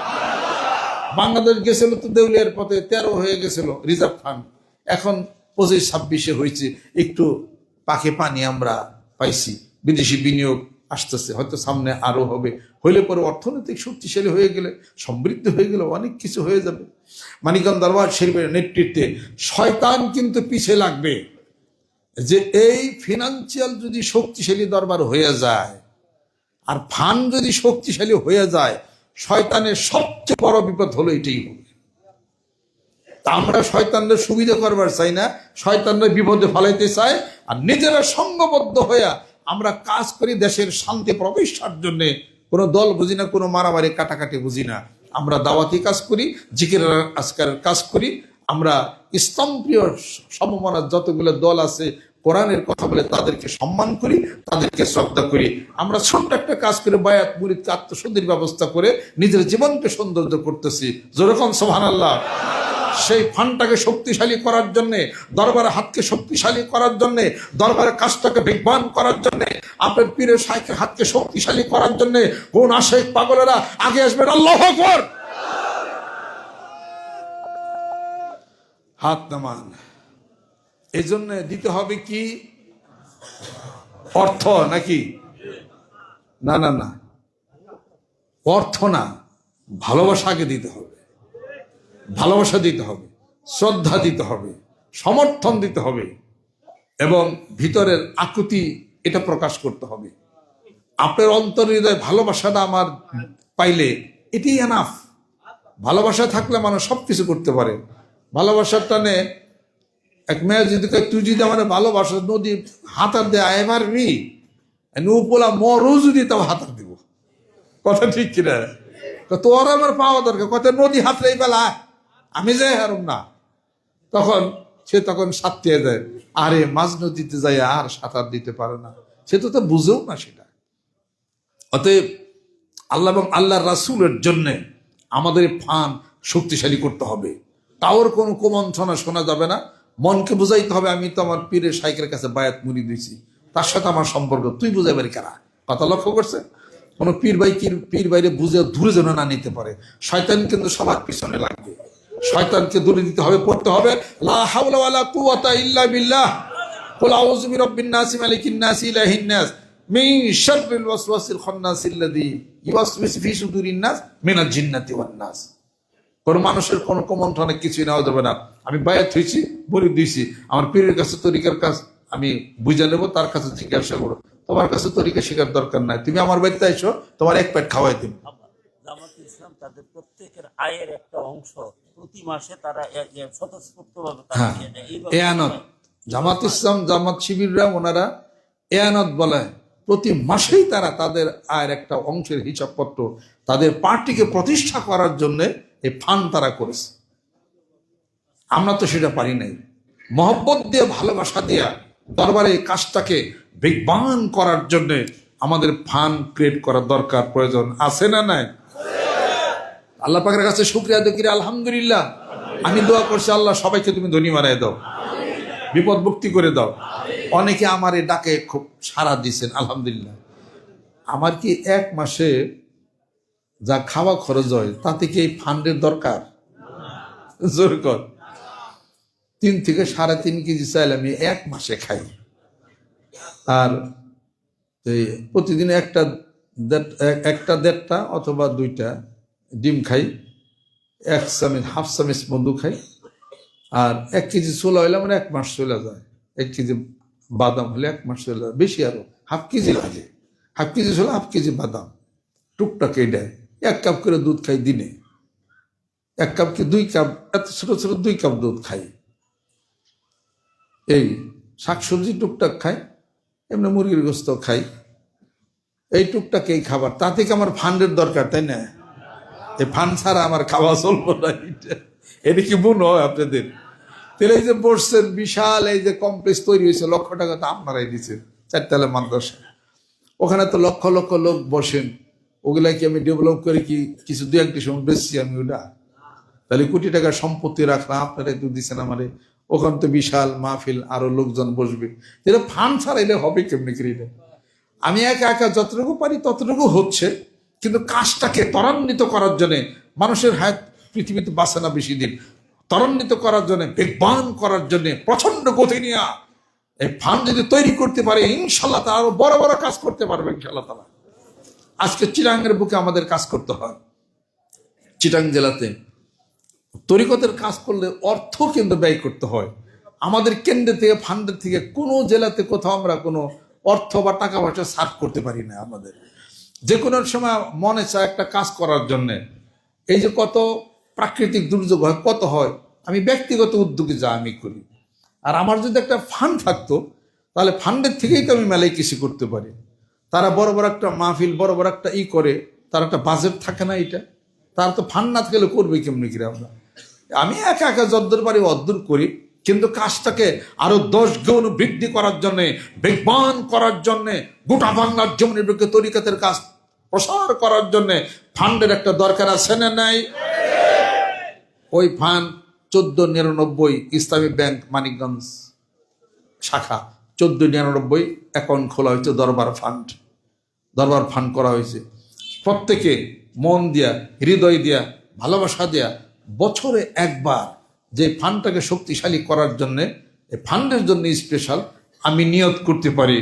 বাংলাদেশ গেছিল তো দেউলিয়ার পথে, 13 হয়ে গেছিল রিজার্ভ ফান্ড, এখন 25-26 হয়েছে। একটু পাখে পানি আমরা পাইছি, বিদেশি বিনিয়োগ আসতেছে, হয়তো সামনে আরো হবে। হইলে পরে অর্থনৈতিক শক্তিশালী হয়ে গেলে, সমৃদ্ধ হয়ে গেলে অনেক কিছু হয়ে যাবে। মানিকগঞ্জ দরবার শরীফের নেতৃত্বে শয়তান কিন্তু পিছে লাগবে, যে এই ফিনান্সিয়াল যদি শক্তিশালী দরবার হয়ে যায় আর ফান্ড যদি শক্তিশালী হয়ে যায়, শয়তানের সবচেয়ে বড় বিপদ হলো এটাই হবে। তা আমরা শয়তানদের সুবিধা করবার চাই না, শয়তানদের বিপদে ফলাইতে চাই, আর নিজেরা সংঘবদ্ধ হয়ে আমরা কাজ করি দেশের শান্তি প্রতিষ্ঠার জন্য। কোনো দল বুঝি না, কোনো মারামারি কাটাকাটি বুঝি না। আমরা দাওয়াতি কাজ করি, জিকির আজকারের কাজ করি। আমরা ইসলাম প্রিয় সমমনার যতগুলো দল আছে, কোরআনের কথা বলে তাদেরকে সম্মান করি, তাদেরকে শ্রদ্ধা করি। আমরা ছোট্ট একটা কাজ করে বায়াত মুরিদকে আত্মশুদ্ধির ব্যবস্থা করে নিজের জীবনকে সৌন্দর্য করতেছি। যেরকম সুবহানাল্লাহ। সেই ফান্ডটাকে শক্তিশালী করার জন্য, দরবারের হাতকে শক্তিশালী করার জন্য, দরবারের কাজটাকে বেগবান করার জন্য, আপনার পীরের শাইখের হাতকে শক্তিশালী করার জন্য কোন আশেক পাগলেরা আগে আসবেন? আল্লাহু আকবার। হাত নামান। এই জন্য দিতে হবে কি? অর্থ নাকি? না না না, অর্থ না, ভালোবাসা আগে দিতে হবে। ভালোবাসা দিতে হবে, শ্রদ্ধা দিতে হবে, সমর্থন দিতে হবে, এবং ভিতরের আকুতি এটা প্রকাশ করতে হবে। আপনার অন্তর হৃদয় ভালোবাসাটা আমার পাইলে এটাই এনাফ। ভালোবাসা থাকলে মানুষ সবকিছু করতে পারে। ভালোবাসার টানে এক মেয়ে যদি তুই যদি আমার ভালোবাসা নদী হাতার দে আয় পারবি, উপলা মরও যদি তাও হাতার দিব। কথা ঠিক কিনা? তোর আমার পাওয়া দরকার, কথা নদী হাতরে বেলা আমি যাই হারুম না। তখন সে তখন সাঁতরিয়ে যায়, আরে মাঝ নদীতে যাই আর সাঁতার দিতে পারে না, সে তো বুঝেও না সেটা। অতএব আল্লাহ এবং আল্লাহর রাসূলের জন্য আমাদের ফান শক্তিশালী করতে হবে। কারোর কোনো কুমন্ত্রণা শোনা যাবে না। মনকে বুঝাইতে হবে আমি তো আমার পীরের শাইখের কাছে বায়াত মুড়ি দিয়েছি, তার সাথে আমার সম্পর্ক, তুই বুঝাইবারি কারা? কথা লক্ষ্য করছে? কোনো পীর বাইরে বুঝে দূরে যেন না নিতে পারে। শয়তান কিন্তু সবার পিছনে লাগবে, শয়তানকে দূরে দিতে হবে, পড়তে হবে লা হাওলা ওয়ালা কুওয়াতা ইল্লা বিল্লাহ, কুল আউযু বিরাব্বিন নাস মালিকিন নাস ইলাহিন নাস মিন শাররিল ওয়াসওয়াসিল খান্নাসিল্লাযী ইউওয়াসওয়িসু ফি সুদুরিন নাস মিনাল জিন্নাতি ওয়ান নাস। কোনো মানুষের কোনো কুমন্ত্রণা কিছুই নেওয়া যাবে না। আমি বায়াত হয়েছি, বলে দিয়েছি, আমার পীরের কাছে তরিকার কাজ আমি বুঝে নেবো, তার কাছে জিজ্ঞাসা করো। তোমার কাছে তরিকা শেখার দরকার নাই, তুমি আমার বাড়িতে আইসো, তোমার এক পেট খাওয়াই দিন। জামাতে ইসলাম তাদের প্রত্যেকের আয়ের একটা অংশ প্রতি মাসে তারা স্বতঃস্ফূর্তভাবে তারা হ্যাঁ, দিয়ে দেয়। এইভাবে এয়ানত, জামাত ইসলাম, জামাত শিবিররা ওনারা এয়ানত বলে, প্রতি মাসেই তারা তাদের আয়ের একটা অংশের হিসাবপত্র তাদের পার্টিকে প্রতিষ্ঠা করার জন্য এই ফান্ড তারা করেছে। আমরা তো সেটা পারি নাই। মহব্বত দিয়ে, ভালোবাসা দিয়া দরবারে এই কাজটাকে বেগবান করার জন্য আমাদের ফান্ড ক্রিয়েট করার দরকার, প্রয়োজন আছে না নাই? আল্লাহ পাকের কাছে শুকরিয়া আদায় করি, আলহামদুলিল্লাহ। আমি দোয়া করছি, আল্লাহ সবাইকে তুমি ধনী বানায় দাও, বিপদ মুক্তি করে দাও। অনেকে আমার এই ডাকে খুব সাড়া দিয়েছেন, আলহামদুলিল্লাহ। আমার কি এক মাসে যা খাওয়া খরচ হয় তাতে কি এই ফান্ডের দরকার? জোর কর। 3 থেকে 3.5 কেজি চাইলে আমি এক মাসে খাই। আর এই প্রতিদিন একটা 1.5টা অথবা 2টা ডিম খাই, 1 চামচ, হাফ চামচ মধু খাই। আর 1 কেজি ছোলা হইলে আমার 1 মাস চলে যায়। 1 কেজি বাদাম হলে 1 মাস চলে যায়, বেশি আরো হাফ কেজি লাগে। হাফ কেজি ছোলা, হাফ কেজি বাদাম, টুকটাক এটাই। 1 কাপ করে দুধ খাই দিনে, 1 কাপকে 2 কাপ, এত ছোট ছোট 2 কাপ দুধ খাই। এই শাকসবজি টুকটাক খাই, এমনি মুরগির গোস্ত খাই। এই টুকটাক এই খাবার, তা থেকে আমার ফান্ডের দরকার, তাই না? এই ফান্ড ছাড়া আমার খাওয়া চলবো না। এটা কি মনে হয় আপনাদের? তাহলে এই যে বসছেন, বিশাল এই যে কমপ্লেক্স তৈরি হয়েছে, লক্ষ টাকা তো আপনারাই দিচ্ছেন, 4 তলা মাদ্রাসা, ওখানে তো লক্ষ লক্ষ লোক বসেন। ওগুলা কি আমি ডেভেলপ করে কি কিছু 2-1টি সময় বেশি আমি ওটা? তাহলে কোটি টাকার সম্পত্তি রাখলাম, আপনারা একটু দিচ্ছেন আমারে, ওখানে তো বিশাল মাহফিল, আরো লোকজন বসবে। এটা ফান্ড ছাড়াইলে হবে কেমনি করে? আমি একা একা যতটুকু পারি ততটুকু হচ্ছে, কিন্তু কাজটাকে ত্বরান্বিত করার জন্য, মানুষের হায়াত পৃথিবীতে বাঁচে না বেশি দিন, ত্বরান্বিত করার জন্য, বেগবান করার জন্য প্রচন্ড গতি নিয়ে এই ফান্ড যদি তৈরি করতে পারে, ইনশাল্লাহ তারা আরো বড় বড় কাজ করতে পারবে ইনশাল্লাহ তারা। আজকে চিটাঙ্গের বুকে আমাদের কাজ করতে হয়। চিটাং জেলাতে তরিকতের কাজ করলে অর্থ কিন্তু ব্যয় করতে হয়। আমাদের কেন্দ্র থেকে, ফান্ডের থেকে কোনো জেলাতে কোথাও আমরা কোনো অর্থ বা টাকা পয়সা সার্ভ করতে পারি না। আমাদের যে কোনো সময় মনে চায় একটা কাজ করার জন্যে, এই যে কত প্রাকৃতিক দুর্যোগ হয়, কত হয়, আমি ব্যক্তিগত উদ্যোগে যা আমি করি। আর আমার যদি একটা ফান্ড থাকতো, তাহলে ফান্ডের থেকেই তো আমি মেলায় কিছু করতে পারি। তারা বড় বড় একটা মাহফিল, বড় বড় একটা করে, তার একটা বাজেট থাকে না, এটা তার তো ফান্ড না থাকলে করবে কেমনি করে? আমি একা একা যদ্দূর পারি অদ্দূর করি, কিন্তু কাজটাকে আরো 10 গুণ বৃদ্ধি করার জন্য, বেগবান করার জন্য, গোটা বাংলার জমিনের বুকে তরিকতের কাজ প্রসার করার জন্য ফান্ডের একটা দরকার আছে না নাই? ওই ফান্ড 1499 ইসলামী ব্যাংক মানিকগঞ্জ শাখা 1499 অ্যাকাউন্ট খোলা হয়েছে, দরবার ফান্ড করা হয়েছে। প্রত্যেকে মন দিয়া, হৃদয় দিয়া, ভালোবাসা দিয়া বছরে একবার যে ফান্ডটাকে শক্তিশালী করার জন্য, এই ফান্ডের জন্য স্পেশাল আমি নিয়ত করতে পারি।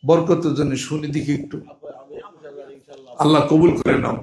বরকতের জন্য শুনি দেখি একটু, আল্লাহ কবুল করে নাও।